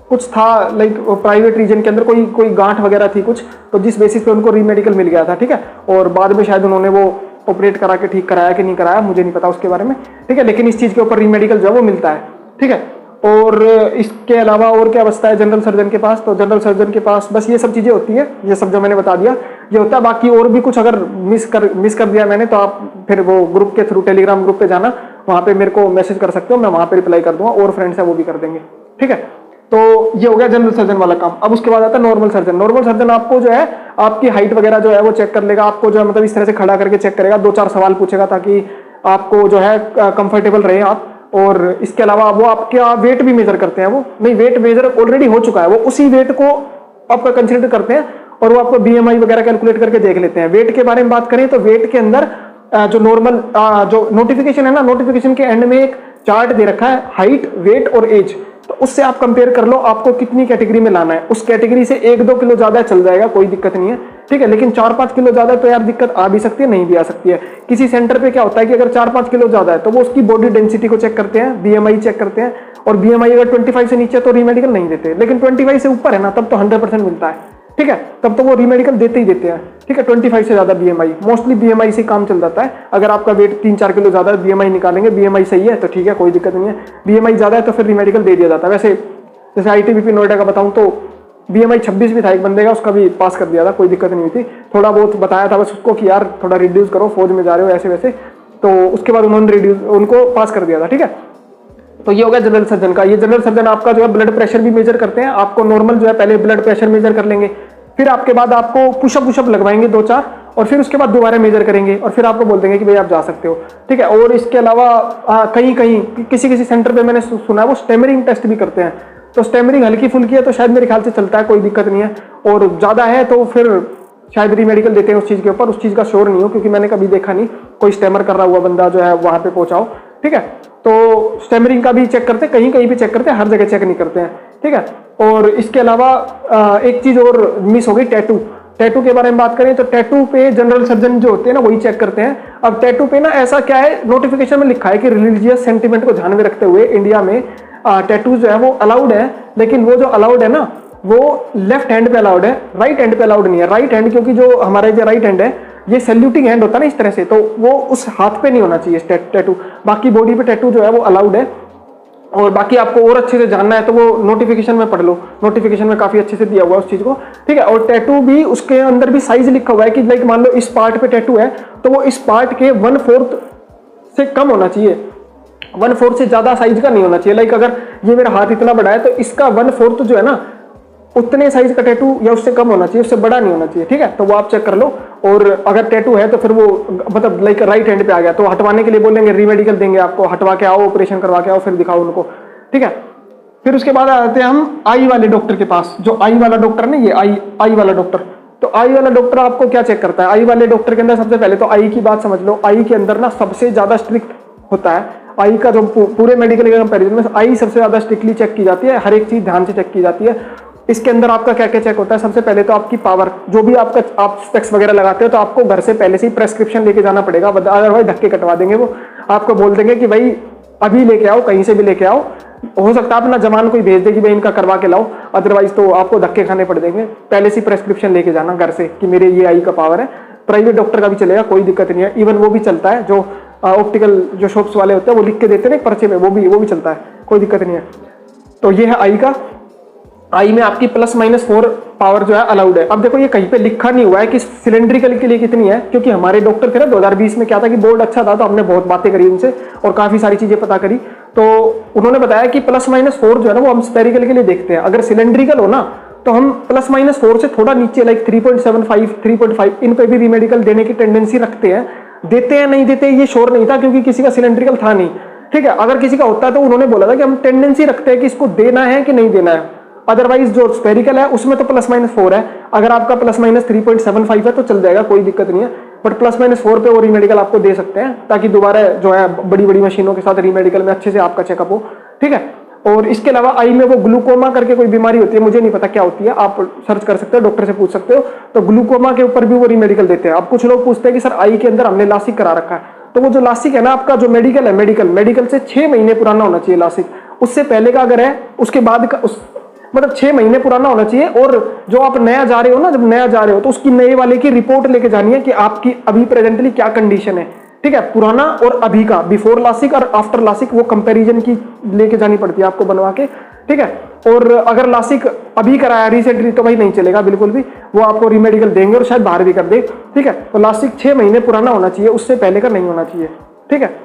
Speaker 1: कुछ था लाइक प्राइवेट रीजन के अंदर कोई गांठ वगैरह थी कुछ, तो जिस बेसिस पे उनको रीमेडिकल मिल गया था, ठीक है। और बाद में शायद उन्होंने वो ऑपरेट करा के ठीक कराया कि नहीं कराया, मुझे नहीं पता उसके बारे में, ठीक है। लेकिन इस चीज़ के ऊपर रीमेडिकल जो है वो मिलता है, ठीक है। और इसके अलावा और क्या बचता है जनरल सर्जन के पास? तो जनरल सर्जन के पास बस ये सब चीज़ें होती हैं, ये सब जो मैंने बता दिया ये होता है। बाकी और भी कुछ अगर मिस कर दिया मैंने तो आप फिर वो ग्रुप के थ्रू, टेलीग्राम ग्रुप पे जाना, वहाँ पे मेरे को मैसेज कर सकते हो, मैं वहाँ पे रिप्लाई कर दूंगा, और फ्रेंड्स है वो भी कर देंगे, ठीक है। तो ये हो गया जनरल सर्जन वाला काम। अब उसके बाद आता है नॉर्मल सर्जन। नॉर्मल सर्जन आपको जो है आपकी हाइट वगैरह जो है वो चेक कर लेगा, आपको जो है मतलब इस तरह से खड़ा करके चेक करेगा, 2-4 सवाल पूछेगा ताकि आपको जो है कंफर्टेबल रहे आप। और इसके अलावा वो आपका वेट भी मेजर करते हैं, वो नहीं वेट मेजर ऑलरेडी हो चुका है, वो उसी वेट को आपका कंसिडर करते हैं और वो आपको BMI वगैरह कैलकुलेट करके देख लेते हैं। वेट के बारे में बात करें तो वेट के अंदर जो नॉर्मल जो नोटिफिकेशन है ना, नोटिफिकेशन के एंड में एक चार्ट दे रखा है, हाइट, वेट और एज, तो उससे आप कंपेयर कर लो आपको कितनी कैटेगरी में लाना है। उस कैटेगरी से 1-2 किलो ज्यादा चल जाएगा, कोई दिक्कत नहीं है, ठीक है। लेकिन 4-5 किलो ज्यादा तो यार दिक्कत आ भी सकती है, नहीं भी आ सकती है। किसी सेंटर पे क्या होता है कि अगर 4-5 किलो ज्यादा है तो वो उसकी बॉडी डेंसिटी को चेक करते हैं, BMI चेक करते हैं, और BMI अगर 25 से नीचे तो रीमेडिकल नहीं देते, लेकिन 25 से ऊपर है ना तब तो 100% मिलता है, ठीक है। तब तो वो रीमेडिकल देते ही देते हैं, ठीक है। 25 से ज्यादा BMI, मोस्टली BMI से काम चल जाता है। अगर आपका वेट 3-4 किलो ज्यादा है, BMI निकालेंगे, BMI सही है तो ठीक है, कोई दिक्कत नहीं है। BMI ज्यादा है तो फिर रीमेडिकल दे दिया जाता है। वैसे जैसे ITBP नोएडा का बताऊं तो BMI 26 भी था एक बंदे का, उसका भी पास कर दिया था, कोई दिक्कत नहीं हुई थी। थोड़ा बहुत बताया था बस उसको कि यार थोड़ा रिड्यूस करो, फौज में जा रहे हो ऐसे वैसे, तो उसके बाद उन्होंने उनको पास कर दिया था, ठीक है। तो ये हो गया जनरल सर्जन का। ये जनरल सर्जन आपका जो है ब्लड प्रेशर भी मेजर करते हैं, आपको नॉर्मल जो है पहले ब्लड प्रेशर मेजर कर लेंगे, फिर आपके बाद आपको पुशअप लगवाएंगे 2-4, और फिर उसके बाद दोबारा मेजर करेंगे और फिर आपको बोल देंगे कि भाई आप जा सकते हो, ठीक है। और इसके अलावा कहीं किसी सेंटर पे मैंने सुना है वो स्टेमरिंग टेस्ट भी करते हैं। तो स्टेमरिंग हल्की फुल्की है तो शायद मेरे ख्याल से चलता है, कोई दिक्कत नहीं है, और ज़्यादा है तो फिर शायद रीमेडिकल देते हैं उस चीज़ के ऊपर। उस चीज़ का श्योर नहीं हो क्योंकि मैंने कभी देखा नहीं कोई स्टेमर कर रहा हुआ बंदा जो है वहाँ पे पहुँचाओ, ठीक है। तो स्टेमरिंग का भी चेक करते हैं, कहीं भी चेक करते हैं, हर जगह चेक नहीं करते हैं, ठीक है। और इसके अलावा एक चीज़ और मिस हो गई, टैटू के बारे में बात करें तो टैटू पे जनरल सर्जन जो होते हैं ना वही चेक करते हैं। अब टैटू पे ना ऐसा क्या है, नोटिफिकेशन में लिखा है कि रिलीजियस सेंटिमेंट को ध्यान में रखते हुए इंडिया में टैटू जो है वो अलाउड है, लेकिन वो जो अलाउड है ना वो लेफ्ट हैंड पे अलाउड है, राइट हैंड पे अलाउड नहीं है। राइट हैंड क्योंकि जो हमारा जो राइट हैंड है ये सैल्यूटिंग हैंड होता है ना इस तरह से, तो वो उस हाथ पे नहीं होना चाहिए टैटू। बाकी बॉडी पे टैटू जो है वो अलाउड है। और बाकी आपको और अच्छे से जानना है तो वो नोटिफिकेशन में पढ़ लो, नोटिफिकेशन में काफी अच्छे से दिया हुआ है उस चीज को, ठीक है। और टैटू भी उसके अंदर भी साइज लिखा हुआ है कि लाइक मान लो इस पार्ट पे टैटू है तो वो इस पार्ट के 1/4 से कम होना चाहिए, 1/4 से ज्यादा साइज का नहीं होना चाहिए। लाइक अगर ये मेरा हाथ इतना बड़ा है तो इसका 1/4 जो है ना उतने साइज का टैटू या उससे कम होना चाहिए, उससे बड़ा नहीं होना चाहिए, ठीक है। तो वो आप चेक कर लो। और अगर टैटू है तो फिर वो मतलब लाइक राइट हैंड पे आ गया तो हटवाने के लिए बोलेंगे, रीमेडिकल देंगे आपको, हटवा के आओ, ऑपरेशन करवा के आओ, फिर दिखाओ उनको, ठीक है। फिर उसके बाद आते हैं हम आई वाले डॉक्टर के पास। जो आई वाला डॉक्टर ना, ये आई वाला डॉक्टर, तो आई वाला डॉक्टर आपको क्या चेक करता है? आई वाले डॉक्टर के अंदर सबसे पहले तो आई की बात समझ लो। आई के अंदर ना सबसे ज्यादा स्ट्रिक्ट होता है आई का, जो पूरे मेडिकल के कंपैरिजन में आई सबसे ज्यादा स्ट्रिक्टली चेक की जाती है, हर एक चीज ध्यान से चेक की जाती है। इसके अंदर आपका क्या क्या चेक होता है? सबसे पहले तो आपकी पावर, जो भी आपका आप स्पेक्स वगैरह लगाते हो तो आपको घर से पहले से ही प्रेस्क्रिप्शन लेके जाना पड़ेगा, अदरवाइज धक्के कटवा देंगे। वो आपको बोल देंगे कि भाई अभी लेके आओ, कहीं से भी लेके आओ, हो सकता है अपना जवान कोई भेज दे कि भाई इनका करवा के लाओ, अदरवाइज तो आपको धक्के खाने पड़ देंगे। पहले से प्रेस्क्रिप्शन लेके जाना घर से कि मेरे ये आई का पावर है। प्राइवेट डॉक्टर का भी चलेगा, कोई दिक्कत नहीं है। इवन वो भी चलता है, जो ऑप्टिकल जो शॉप्स वाले होते हैं वो लिख के देते हैं ना पर्चे में, वो भी चलता है, कोई दिक्कत नहीं है। तो ये है आई का। आई में आपकी +-4 पावर जो है अलाउड है। अब देखो ये कहीं पे लिखा नहीं हुआ है कि सिलेंड्रिकल के लिए कितनी है, क्योंकि हमारे डॉक्टर थे ना 2020 में क्या था कि बोर्ड अच्छा था तो हमने बहुत बातें करी उनसे और काफी सारी चीजें पता करी। तो उन्होंने बताया कि +-4 जो है ना वो हम स्पेरिकल के लिए देखते हैं। अगर सिलेंड्रिकल हो ना तो हम +-4 से थोड़ा नीचे लाइक 3.75 3.5 इन पे भी रीमेडिकल देने की टेंडेंसी रखते हैं। देते हैं नहीं देते ये श्योर नहीं था, क्योंकि किसी का सिलेंड्रिकल था नहीं, ठीक है। अगर किसी का होता तो उन्होंने बोला था कि हम टेंडेंसी रखते हैं कि इसको देना है कि नहीं देना है। अदरवाइज जो स्पेरिकल है उसमें तो +-4 है। अगर आपका +-3.75 है तो चल जाएगा, कोई दिक्कत नहीं है। बट +-4 पे वो रीमेडिकल आपको दे सकते हैं ताकि दोबारा जो है बड़ी बड़ी मशीनों के साथ रीमेडिकल में अच्छे से आपका चेकअप हो, ठीक है। और इसके अलावा आई में वो ग्लूकोमा करके कोई बीमारी होती है, मुझे नहीं पता क्या होती है, आप सर्च कर सकते हो, डॉक्टर से पूछ सकते हो। तो ग्लूकोमा के ऊपर भी वो रीमेडिकल देते हैं। अब कुछ लोग पूछते हैं कि सर आई के अंदर हमने लासिक करा रखा है, तो वो जो लासिक है ना आपका जो मेडिकल है, मेडिकल से 6 महीने पुराना होना चाहिए लासिक। उससे पहले का अगर है उसके बाद का मतलब 6 महीने पुराना होना चाहिए। और जो आप नया जा रहे हो ना, जब नया जा रहे हो तो उसकी नए वाले की रिपोर्ट लेके जानी है कि आपकी अभी प्रेजेंटली क्या कंडीशन है, ठीक है। पुराना और अभी का, बिफोर लासिक और आफ्टर लासिक, वो कंपैरिजन की लेके जानी पड़ती है आपको बनवा के, ठीक है। और अगर लासिक अभी कराया रिसेंटली तो भाई नहीं चलेगा बिल्कुल भी, वो आपको रीमेडिकल देंगे और शायद बाहर भी कर दे, ठीक है। तो लासिक 6 महीने पुराना होना चाहिए, उससे पहले का नहीं होना चाहिए, ठीक है।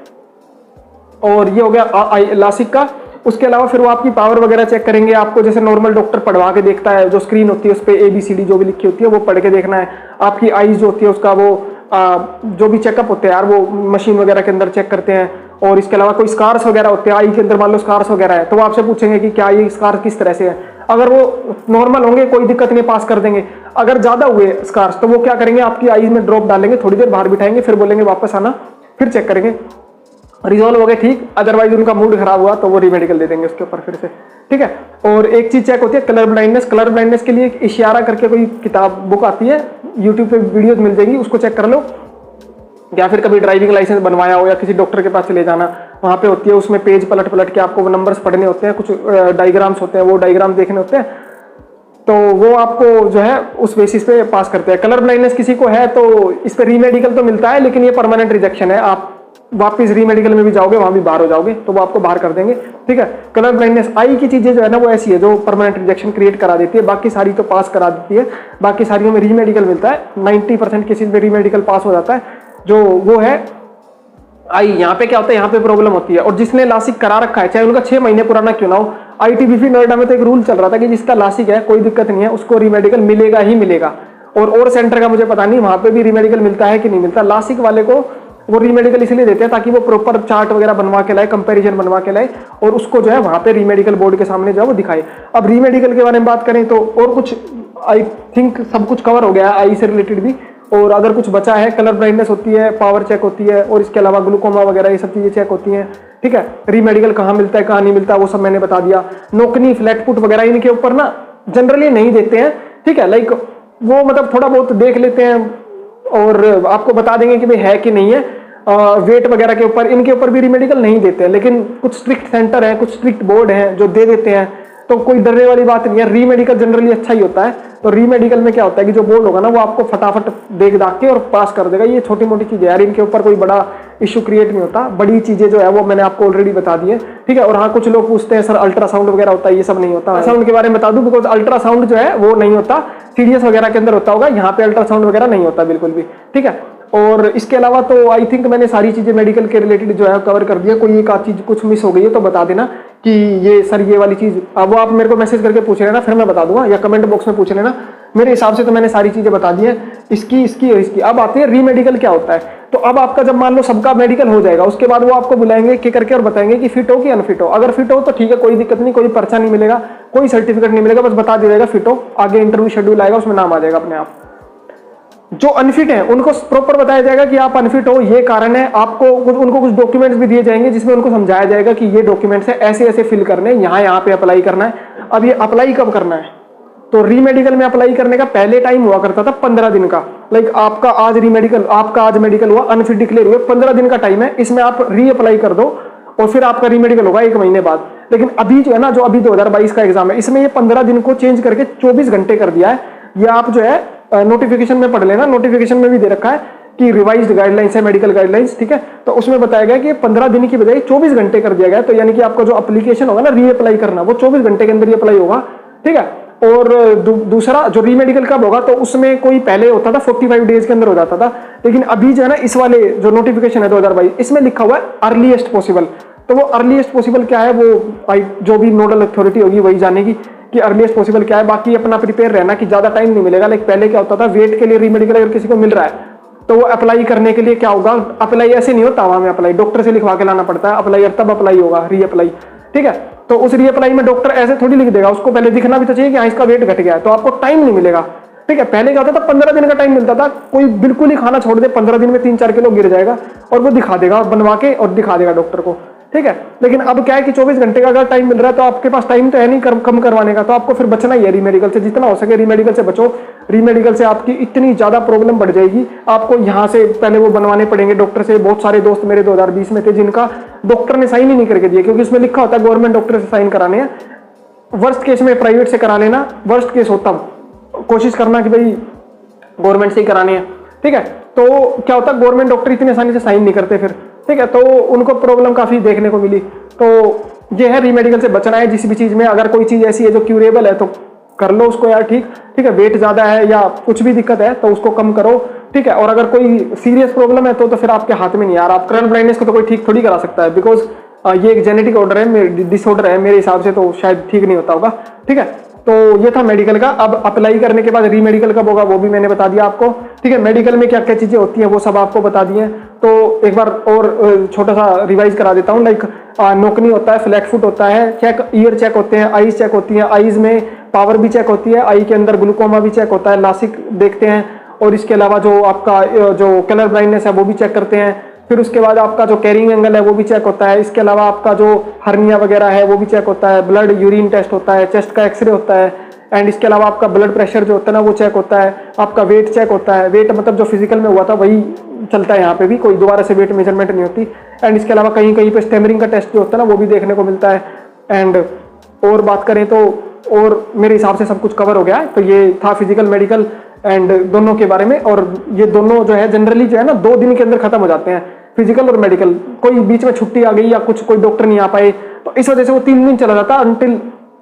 Speaker 1: और ये हो गया लासिक का। उसके अलावा फिर वो आपकी पावर वगैरह चेक करेंगे आपको, जैसे नॉर्मल डॉक्टर पढ़वा के देखता है, जो स्क्रीन होती है उस पर ABCD जो भी लिखी होती है वो पढ़ के देखना है। आपकी आईज जो होती है उसका वो जो भी चेकअप होते हैं यार वो मशीन वगैरह के अंदर चेक करते हैं। और इसके अलावा कोई स्कार्स वगैरह होते हैं आई के अंदर, मान लो स्कार्स वगैरह है तो वो आपसे पूछेंगे कि क्या ये स्कार किस तरह से है। अगर वो नॉर्मल होंगे कोई दिक्कत नहीं, पास कर देंगे। अगर ज्यादा हुए स्कार्स तो वो क्या करेंगे, आपकी आईज में ड्रॉप डालेंगे, थोड़ी देर बाहर बिठाएंगे, फिर बोलेंगे वापस आना, फिर चेक करेंगे, रिजॉल्व हो गए ठीक। अदरवाइज उनका मूड खराब हुआ तो वो रीमेडिकल दे देंगे उसके ऊपर फिर से, ठीक है। और एक चीज चेक होती है कलर ब्लाइंडनेस। कलर ब्लाइंडनेस के लिए एक इशारा करके कोई किताब बुक आती है, यूट्यूब पे वीडियोस मिल जाएगी, उसको चेक कर लो। या फिर कभी ड्राइविंग लाइसेंस बनवाया हो या किसी डॉक्टर के पास चले जाना, वहां पे होती है, उसमें पेज पलट के आपको नंबर्स पढ़ने होते हैं, कुछ डायग्राम्स होते हैं, वो डायग्राम देखने होते हैं, तो वो आपको जो है उस बेसिस पे पास करते हैं। कलर ब्लाइंडनेस किसी को है तो इस पे रीमेडिकल तो मिलता है, लेकिन ये परमानेंट रिजेक्शन है। आप वापस रीमेडिकल में भी जाओगे वहां भी बाहर हो जाओगे तो वो आपको बाहर कर देंगे, ठीक है। कलर ब्लाइंडनेस आई की चीजें जो है ना वो ऐसी है जो परमानेंट रिजेक्शन क्रिएट करा देती है, बाकी सारी तो पास करा देती है। बाकी सारियों में रीमेडिकल मिलता है, 90% केसेस में रीमेडिकल पास हो जाता है, जो वो है आई। यहाँ पे क्या होता है, यहाँ पे प्रॉब्लम होती है। और जिसने लासिक करा रखा है चाहे उनका 6 महीने पुराना क्यों ना हो, ITBP नोएडा में तो एक रूल चल रहा था कि जिसका लासिक है कोई दिक्कत नहीं है, उसको रीमेडिकल मिलेगा ही मिलेगा। और सेंटर का मुझे पता नहीं वहां पे भी रीमेडिकल मिलता है कि नहीं मिलता। लासिक वाले को वो रीमेडिकल इसलिए देते हैं ताकि वो प्रॉपर चार्ट वगैरह बनवा के लाए, कंपैरिजन बनवा के लाए और उसको जो है वहां पे रीमेडिकल बोर्ड के सामने जो है वो दिखाए। अब रीमेडिकल के बारे में बात करें तो और कुछ आई थिंक सब कुछ कवर हो गया है आई से रिलेटेड भी। और अगर कुछ बचा है, कलर ब्लाइंडनेस होती है, पावर चेक होती है, और इसके अलावा ग्लूकोमा वगैरह ये सब चीजें चेक होती हैं, ठीक है। रीमेडिकल कहाँ मिलता है कहाँ नहीं मिलता वो सब मैंने बता दिया। नोकनी फ्लैट फुट वगैरह इनके ऊपर ना जनरली नहीं देते हैं, ठीक है। लाइक वो मतलब थोड़ा बहुत देख लेते हैं और आपको बता देंगे कि भाई है कि नहीं है। वेट वगैरह के ऊपर इनके ऊपर भी रीमेडिकल नहीं देते हैं, लेकिन कुछ स्ट्रिक्ट सेंटर है, कुछ स्ट्रिक्ट बोर्ड है जो दे देते हैं। तो कोई डरने वाली बात नहीं है। री मेडिकल जनरली अच्छा ही होता है। तो री मेडिकल में क्या होता है कि जो बोर्ड होगा ना वो आपको फटाफट देख दाख के और पास कर देगा। ये छोटी मोटी चीजें यार, इनके ऊपर कोई बड़ा इशू क्रिएट नहीं होता। बड़ी चीजें जो है वो मैंने आपको ऑलरेडी बता दी है, ठीक है। और हाँ, कुछ लोग पूछते हैं सर अल्ट्रासाउंड वगैरह होता है, ये सब नहीं होता। अल्ट्रासाउंड के बारे में बता दूं, बिकॉज अल्ट्रासाउंड जो है वो नहीं होता, सीडीएस वगैरह के अंदर होता होगा, यहाँ पे अल्ट्रासाउंड वगैरह नहीं होता बिल्कुल भी, ठीक है। और इसके अलावा तो आई थिंक मैंने सारी चीजें मेडिकल के रिलेटेड जो है कवर कर दिया। कोई एक आध चीज कुछ मिस हो गई है तो बता देना कि ये सर ये वाली चीज, अब वो आप मेरे को मैसेज करके पूछ लेना, फिर मैं बता दूंगा, या कमेंट बॉक्स में पूछ लेना। मेरे हिसाब से तो मैंने सारी चीजें बता दी हैं, इसकी और इसकी। अब आते हैं री मेडिकल क्या होता है। तो अब आपका जब मान लो सबका मेडिकल हो जाएगा, उसके बाद वो आपको बुलाएंगे कि करके और बताएंगे कि फिट हो कि अनफिट हो। अगर फिट हो तो ठीक है, कोई दिक्कत नहीं, कोई पर्चा नहीं मिलेगा, कोई सर्टिफिकेट नहीं मिलेगा, बस बता दिया जाएगा फिट हो। आगे इंटरव्यू शेड्यूल आएगा, उसमें नाम आ जाएगा अपने आप। जो अनफिट है उनको प्रॉपर बताया जाएगा कि आप अनफिट हो, ये कारण है। आपको उनको कुछ डॉक्यूमेंट्स भी दिए जाएंगे जिसमें उनको समझाया जाएगा कि ये डॉक्यूमेंट्स है, ऐसे ऐसे फिल करने, यहाँ पे अप्लाई करना है। अब ये अप्लाई कब करना है, तो री मेडिकल में अप्लाई करने का पहले टाइम हुआ करता था 15 दिन का। लाइक आपका आज मेडिकल हुआ, अनफिट डिक्लेयर हुए, 15 दिन का टाइम है, इसमें आप री अप्लाई कर दो और फिर आपका री मेडिकल होगा 1 महीने बाद। लेकिन अभी जो है ना, जो अभी 2022 का एग्जाम है, इसमें ये 15 दिन को चेंज करके 24 घंटे कर दिया है। ये आप जो है नोटिफिकेशन में पढ़ लेना, नोटिफिकेशन में भी दे रखा है कि रिवाइज्ड गाइडलाइंस है, मेडिकल गाइडलाइंस, ठीक है। तो उसमें बताया गया कि 15 दिन की बजाय 24 घंटे कर दिया गया। तो यानी कि आपका जो एप्लीकेशन होगा ना री अप्लाई करना, वो 24 घंटे के अंदर ही अप्लाई होगा, ठीक है। और दूसरा जो री मेडिकल कब होगा, तो उसमें कोई पहले होता था 45 डेज के अंदर हो जाता था, लेकिन अभी जो है ना इस वाले जो नोटिफिकेशन है 2022, इसमें लिखा हुआ है अर्लीएस्ट पॉसिबल। तो वो अर्लीएस्ट पॉसिबल क्या है, वो जो भी नोडल अथॉरिटी होगी वही जानेगी कि अर्लीएस्ट पॉसिबल क्या है। बाकी अपना प्रिपेयर रहना कि ज्यादा टाइम नहीं मिलेगा। लाइक पहले क्या होता था, वेट के लिए री मेडिकल अगर किसी को मिल रहा है तो वो अप्लाई करने के लिए क्या होगा, अप्लाई ऐसे नहीं होता, वहां में अप्लाई डॉक्टर से लिखवा के लाना पड़ता है अप्लाई, और तब अप्लाई होगा री अप्लाई, ठीक है। तो उस री अप्लाई में डॉक्टर ऐसे थोड़ी लिख देगा, उसको पहले दिखना भी तो चाहिए कि हाँ इसका वेट घट गया है, तो आपको टाइम नहीं मिलेगा, ठीक है। पहले क्या होता था 15 दिन का टाइम मिलता था, कोई बिल्कुल ही खाना छोड़ दे 15 दिन में 3-4 किलो गिर जाएगा और वो दिखा देगा बनवा के और दिखा देगा डॉक्टर को, ठीक है। लेकिन अब क्या है कि 24 घंटे का अगर टाइम मिल रहा है तो आपके पास टाइम तो है नहीं कम करवाने का, तो आपको फिर बचना ही है री मेडिकल से। जितना हो सके री मेडिकल से बचो। री मेडिकल से आपकी इतनी ज्यादा प्रॉब्लम बढ़ जाएगी, आपको यहाँ से पहले वो बनवाने पड़ेंगे डॉक्टर से। बहुत सारे दोस्त मेरे 2020 में थे जिनका डॉक्टर ने साइन ही नहीं करके दिए, क्योंकि उसमें लिखा होता है गवर्नमेंट डॉक्टर से साइन कराने हैं। वर्स्ट केस में प्राइवेट से करा लेना, वर्स्ट केस होता कोशिश करना कि भाई गवर्नमेंट से ही कराने हैं, ठीक है। तो क्या होता है, गवर्नमेंट डॉक्टर इतनी आसानी से साइन नहीं करते फिर, ठीक है। तो उनको प्रॉब्लम काफी देखने को मिली। तो ये है री मेडिकल से बचना है जिस भी चीज में। अगर कोई चीज ऐसी है जो क्यूरेबल है तो कर लो उसको यार, ठीक है। वेट ज्यादा है या कुछ भी दिक्कत है तो उसको कम करो, ठीक है। और अगर कोई सीरियस प्रॉब्लम है तो फिर आपके हाथ में नहीं यार। आप कलर ब्लाइंडनेस को तो कोई ठीक थोड़ी करा सकता है, बिकॉज ये एक जेनेटिक ऑर्डर है, डिसऑर्डर है, मेरे हिसाब से तो शायद ठीक नहीं होता होगा, ठीक है। तो ये था मेडिकल का। अब अप्लाई करने के बाद री मेडिकल कब होगा वो भी मैंने बता दिया आपको, ठीक है। मेडिकल में क्या क्या चीजें होती हैं वो सब आपको बता दिए। तो एक बार और छोटा सा रिवाइज करा देता हूँ। लाइक नोकनी होता है, फ्लैट फुट होता है, चेक ईयर चेक होते हैं, आईज चेक होती है, आईज में पावर भी चेक होती है, आई के अंदर ग्लूकोमा भी चेक होता है, लासिक देखते हैं, और इसके अलावा जो आपका जो कलर ब्लाइंडनेस है वो भी चेक करते हैं। फिर उसके बाद आपका जो कैरिंग एंगल है वो भी चेक होता है। इसके अलावा आपका जो हर्निया वगैरह है वो भी चेक होता है। ब्लड यूरिन टेस्ट होता है, चेस्ट का एक्सरे होता है, एंड इसके अलावा आपका ब्लड प्रेशर जो होता है ना वो चेक होता है। आपका वेट चेक होता है, वेट मतलब जो फिजिकल में हुआ था वही चलता है यहाँ पे भी, कोई दोबारा से वेट मेजरमेंट नहीं होती। एंड इसके अलावा कहीं कहीं पे स्टेमरिंग का टेस्ट जो होता है ना वो भी देखने को मिलता है। एंड और बात करें तो और मेरे हिसाब से सब कुछ कवर हो गया है। तो ये था फिजिकल मेडिकल एंड दोनों के बारे में। और ये दोनों जो है जनरली जो है ना 2 दिन के अंदर खत्म हो जाते हैं, फिजिकल और मेडिकल। कोई बीच में छुट्टी आ गई या कुछ कोई डॉक्टर नहीं आ पाए तो इस वजह से वो 3 दिन चला जाता,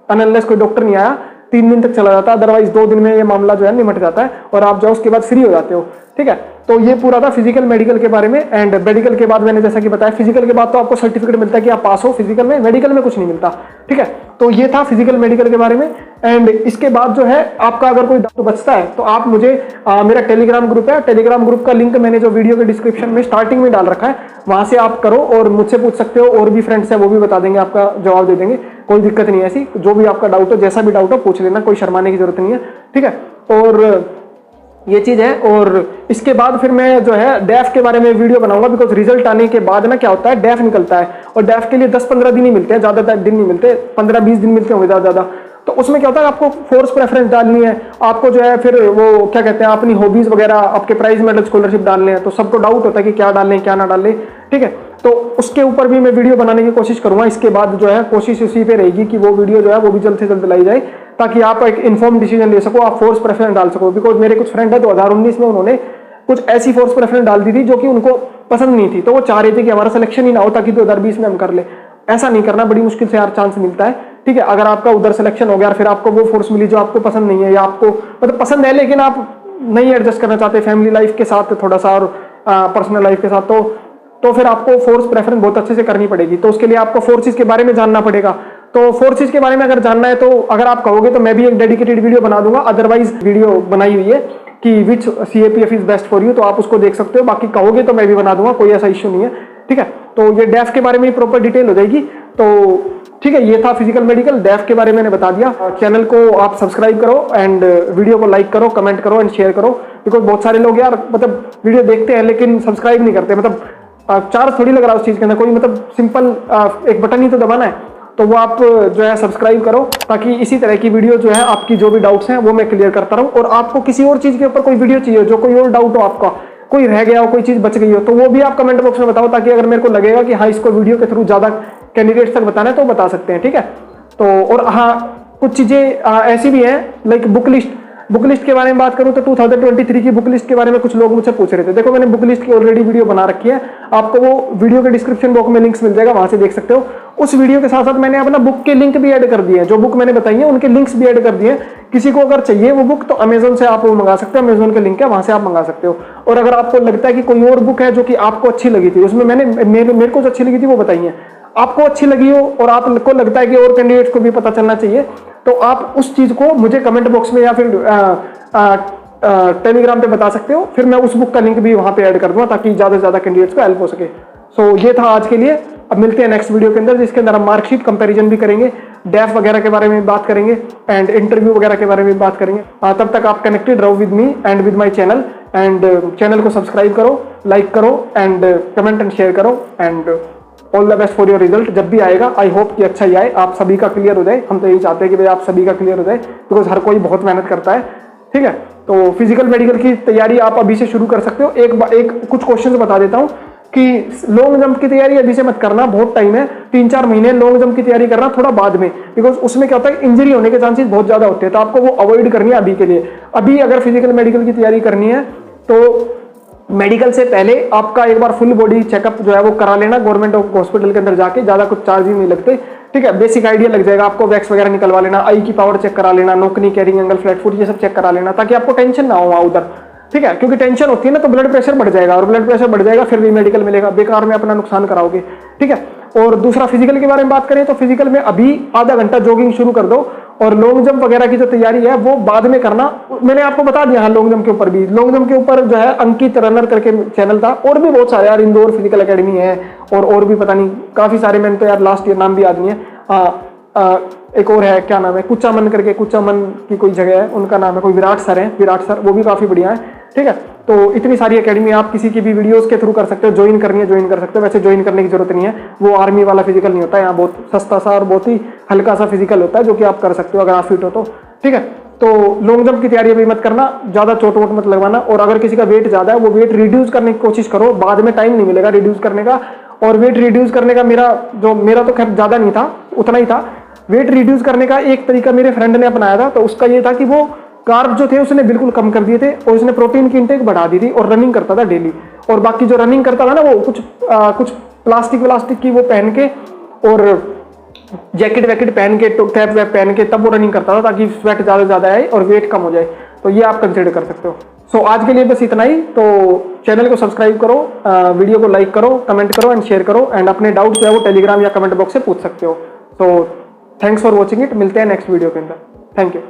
Speaker 1: अनलेस कोई डॉक्टर नहीं आया 3 दिन तक चला जाता। अदरवाइज 2 दिन में ये मामला जो है निमट जाता है और आप जाओ उसके बाद फ्री हो जाते हो, ठीक है। तो ये पूरा था फिजिकल मेडिकल के बारे में। एंड मेडिकल के बाद मैंने जैसा कि बताया, फिजिकल के बाद तो आपको सर्टिफिकेट मिलता है कि आप पास हो फिजिकल में, मेडिकल में कुछ नहीं मिलता, ठीक है। तो ये था फिजिकल मेडिकल के बारे में। एंड इसके बाद जो है आपका अगर कोई डाउट बचता है तो आप मुझे मेरा टेलीग्राम ग्रुप है, टेलीग्राम ग्रुप का लिंक मैंने जो वीडियो के डिस्क्रिप्शन में स्टार्टिंग में डाल रखा है, वहां से आप करो और मुझसे पूछ सकते हो। और भी फ्रेंड्स है वो भी बता देंगे, आपका जवाब दे देंगे, कोई दिक्कत नहीं है ऐसी। जो भी आपका डाउट हो, जैसा भी डाउट हो पूछ लेना, कोई शर्माने की जरूरत नहीं है, ठीक है। और ये चीज है। और इसके बाद फिर मैं जो है डैफ के बारे में वीडियो बनाऊंगा, बिकॉज रिजल्ट आने के बाद ना क्या होता है, डैफ निकलता है और डैफ के लिए 10-15 दिन ही मिलते हैं, ज्यादा दिन नहीं मिलते, 15-20 दिन मिलते होंगे ज्यादा। तो उसमें क्या होता है, आपको फोर्स प्रेफरेंस डालनी है, आपको जो है फिर वो क्या कहते हैं, अपनी हॉबीज वगैरह, आपके प्राइज मेडल स्कॉलरशिप डालने हैं। तो सबको डाउट होता है कि क्या डालें क्या ना डालें, ठीक है। तो उसके ऊपर भी मैं वीडियो बनाने की कोशिश करूंगा। इसके बाद जो है कोशिश इसी पे रहेगी कि वो वीडियो जो है वो भी जल्द से जल्द लाई जाए, ताकि आप एक इन्फॉर्म डिसीजन ले सको, आप फोर्स प्रेफरेंस डाल सको। बिकॉज मेरे कुछ फ्रेंड है 2019 में उन्होंने कुछ ऐसी फोर्स प्रेफरेंस डाल दी थी जो कि उनको पसंद नहीं थी, तो वो चाह रहे थे कि हमारा सिलेक्शन ही ना हो ताकि 2020 में हम कर ले। ऐसा नहीं करना, बड़ी मुश्किल से यार चांस मिलता है, ठीक है। अगर आपका उधर सिलेक्शन हो गया और फिर आपको वो फोर्स मिली जो आपको पसंद नहीं है, या आपको मतलब पसंद है लेकिन आप नहीं एडजस्ट करना चाहते फैमिली लाइफ के साथ थोड़ा सा और पर्सनल लाइफ के साथ, तो फिर आपको फोर्स प्रेफरेंस बहुत अच्छे से करनी पड़ेगी। तो उसके लिए आपको फोर्सेस के बारे में जानना पड़ेगा। तो फोर्सेस के बारे में अगर जानना है तो अगर आप कहोगे तो मैं भी एक डेडिकेटेड वीडियो बना दूंगा, अदरवाइज वीडियो बनाई हुई है कि विच CAPF is best for you, तो आप उसको देख सकते हो। बाकी कहोगे तो मैं भी बना दूंगा, कोई ऐसा इश्यू नहीं है, ठीक है। तो ये डेफ के बारे में प्रॉपर डिटेल हो जाएगी। तो ठीक है, ये था फिजिकल मेडिकल। डेफ के बारे में मैंने बता दिया। चैनल को आप सब्सक्राइब करो एंड वीडियो को लाइक करो, कमेंट करो एंड शेयर करो। बिकॉज बहुत सारे लोग यार मतलब वीडियो देखते हैं लेकिन सब्सक्राइब नहीं करते, मतलब चार्ज थोड़ी लग रहा है उस चीज के अंदर, कोई मतलब सिंपल एक बटन ही तो दबाना है। तो वो आप जो है सब्सक्राइब करो, ताकि इसी तरह की वीडियो जो है आपकी जो भी डाउट्स हैं वो मैं क्लियर करता रहूं। और आपको किसी और चीज के ऊपर कोई वीडियो चाहिए, जो कोई और डाउट हो आपका, कोई रह गया हो, कोई चीज बच गई हो, तो वो भी आप कमेंट बॉक्स में बताओ, ताकि अगर मेरे को लगेगा कि हाँ इसको वीडियो के थ्रू ज्यादा कैंडिडेट्स तक बताना है तो बता सकते हैं, ठीक है। तो और हाँ कुछ चीजें ऐसी भी हैं लाइक बुक लिस्ट के बारे में बात करूं तो 2023 की बुक लिस्ट के बारे में कुछ लोग मुझसे पूछ रहे थे। देखो मैंने बुक लिस्ट की ऑलरेडी वीडियो बना रखी है, आपको वो वीडियो के डिस्क्रिप्शन बॉक्स में लिंक्स मिल जाएगा, वहां से देख सकते हो। उस वीडियो के साथ साथ मैंने अपना बुक के लिंक भी ऐड कर दिए हैं, जो बुक मैंने बताई है उनके लिंक्स भी ऐड कर दिए हैं। किसी को अगर चाहिए वो बुक तो अमेजोन से आप वो मंगा सकते हो, अमेजोन के लिंक है वहां से आप मंगा सकते हो। और अगर आपको लगता है कि कोई और बुक है जो कि आपको अच्छी लगी थी, उसमें मेरे को जो अच्छी लगी थी वो बताई है, आपको अच्छी लगी हो और आपको लगता है कि और कैंडिडेट्स को भी पता चलना चाहिए, तो आप उस चीज को मुझे कमेंट बॉक्स में या फिर टेलीग्राम पे बता सकते हो। फिर मैं उस बुक का लिंक भी वहां पे ऐड कर दूंगा, ताकि ज्यादा से ज्यादा कैंडिडेट्स को हेल्प हो सके। सो ये था आज के लिए। अब मिलते हैं नेक्स्ट वीडियो के अंदर, जिसके अंदर हम मार्कशीट कंपैरिजन भी करेंगे, डेफ वगैरह के बारे में बात करेंगे एंड इंटरव्यू वगैरह के बारे में बात करेंगे। तब तक आप कनेक्टेड रहो with me and with my channel, and channel को सब्सक्राइब करो, लाइक करो एंड कमेंट एंड शेयर करो, and all the best for your result. जब भी आएगा आई होप कि अच्छा ही आए, आप सभी का क्लियर हो जाए। हम तो यही चाहते हैं कि भाई आप सभी का क्लियर हो जाए, बिकॉज हर कोई बहुत मेहनत करता है, ठीक है। तो फिजिकल मेडिकल की तैयारी आप अभी से शुरू कर सकते हो। एक कुछ क्वेश्चन बता देता हूँ कि लॉन्ग जंप की तैयारी अभी से मत करना, बहुत टाइम है, 3-4 महीने लॉन्ग जंप की तैयारी करना थोड़ा बाद में, बिकॉज उसमें क्या होता है इंजरी होने के चांसेस बहुत ज्यादा होते हैं, तो आपको वो अवॉइड करनी है अभी के लिए। अभी अगर फिजिकल मेडिकल की तैयारी करनी है तो मेडिकल से पहले आपका एक बार फुल बॉडी चेकअप जो है वो करा लेना गवर्नमेंट हॉस्पिटल के अंदर जाके, ज्यादा कुछ चार्ज ही नहीं लगते, ठीक है। बेसिक आइडिया लग जाएगा आपको, वैक्स वगैरह निकलवा लेना, आई की पावर चेक करा लेना, नोकनी, कैरिंग एंगल, फ्लैट फुट, ये सब चेक करा लेना, ताकि आपको टेंशन ना हो उधर, ठीक है। क्योंकि टेंशन होती है ना तो ब्लड प्रेशर बढ़ जाएगा, और ब्लड प्रेशर बढ़ जाएगा फिर भी मेडिकल मिलेगा, बेकार में अपना नुकसान कराओगे, ठीक है। और दूसरा फिजिकल के बारे में बात करें तो फिजिकल में अभी आधा घंटा जॉगिंग शुरू कर दो, और लॉन्ग जंप वगैरह की जो तैयारी है वो बाद में करना। मैंने आपको बता दिया हाँ, लॉन्ग जंप के ऊपर भी, लॉन्ग जंप के ऊपर जो है अंकित रनर करके चैनल था, और भी बहुत सारे यार, इंदौर फिजिकल एकेडमी है और भी पता नहीं काफी सारे, मैंने तो यार लास्ट ईयर नाम भी याद नहीं है। एक और है, क्या नाम है, कुचामन करके, कुचामन की कोई जगह है, उनका नाम है, कोई विराट सर है, विराट सर, वो भी काफी बढ़िया है, ठीक है। तो इतनी सारी एकेडमी आप किसी की भी वीडियोस के थ्रू कर सकते हो, ज्वाइन करनी है ज्वाइन कर सकते हो। वैसे ज्वाइन करने की जरूरत नहीं है, वो आर्मी वाला फिजिकल नहीं होता है, यहाँ बहुत सस्ता सा और बहुत ही हल्का सा फिजिकल होता है, जो कि आप कर सकते हो अगर आप फिट हो तो, ठीक है। तो लॉन्ग जंप की तैयारी अभी मत करना, ज्यादा चोट वोट मत लगवाना, और अगर किसी का वेट ज्यादा है वो वेट रिड्यूस करने की कोशिश करो, बाद में टाइम नहीं मिलेगा रिड्यूस करने का। और वेट रिड्यूस करने का मेरा तो खैर ज्यादा नहीं था, उतना ही था। वेट रिड्यूस करने का एक तरीका मेरे फ्रेंड ने अपनाया था, तो उसका ये था कि वो कार्ब जो थे उसने बिल्कुल कम कर दिए थे, और उसने प्रोटीन की इंटेक बढ़ा दी थी, और रनिंग करता था डेली। और बाकी जो रनिंग करता था ना वो कुछ प्लास्टिक की वो पहन के और जैकेट वैकेट पहन के, कैप वैप पहन के, तब वो रनिंग करता था, ताकि स्वेट ज्यादा आए और वेट कम हो जाए। तो ये आप कंसिडर कर सकते हो। सो आज के लिए बस इतना ही। तो चैनल को सब्सक्राइब करो, वीडियो को लाइक करो, कमेंट करो एंड शेयर करो, एंड अपने डाउट जो है वो टेलीग्राम या कमेंट बॉक्स से पूछ सकते हो। So thanks for watching it, मिलते हैं नेक्स्ट वीडियो के अंदर। Thank you.